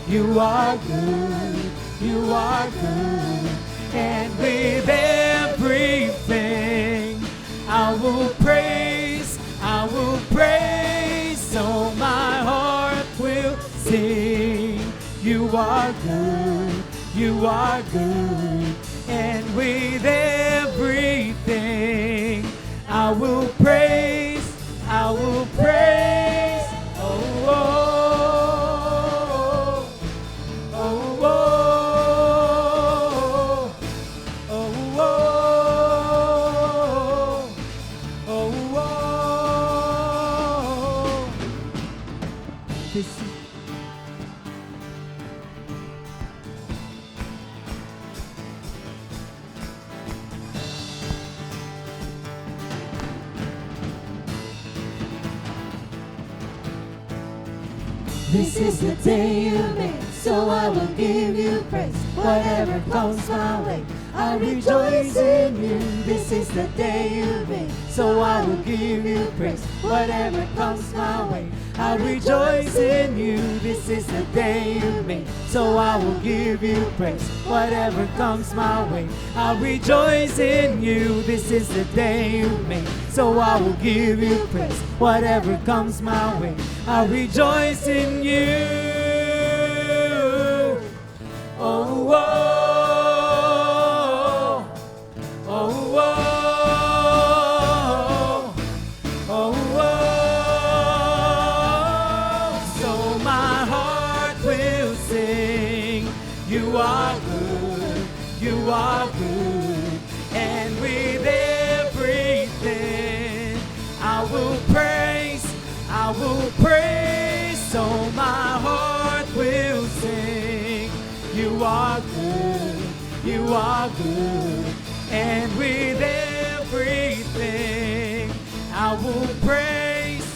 You are good, and with everything I will praise, so my heart will sing. You are good, and with everything I will praise, oh, oh, oh, oh, oh, oh. This is This is the day you made, so I will give you praise. Whatever comes my way, I'll rejoice in you. This is the day you made, so I will give you praise. Whatever comes my way, I'll rejoice in you. This is the day you made, so I will give you praise. Whatever comes my way, I'll rejoice in you. This is the day you made, so I will give you praise. Whatever comes my way, I'll rejoice in you. Oh, oh, oh, oh, oh, oh. You are good, you are good. And with everything, I will praise, so my heart will sing. You are good, you are good. And with everything, I will praise,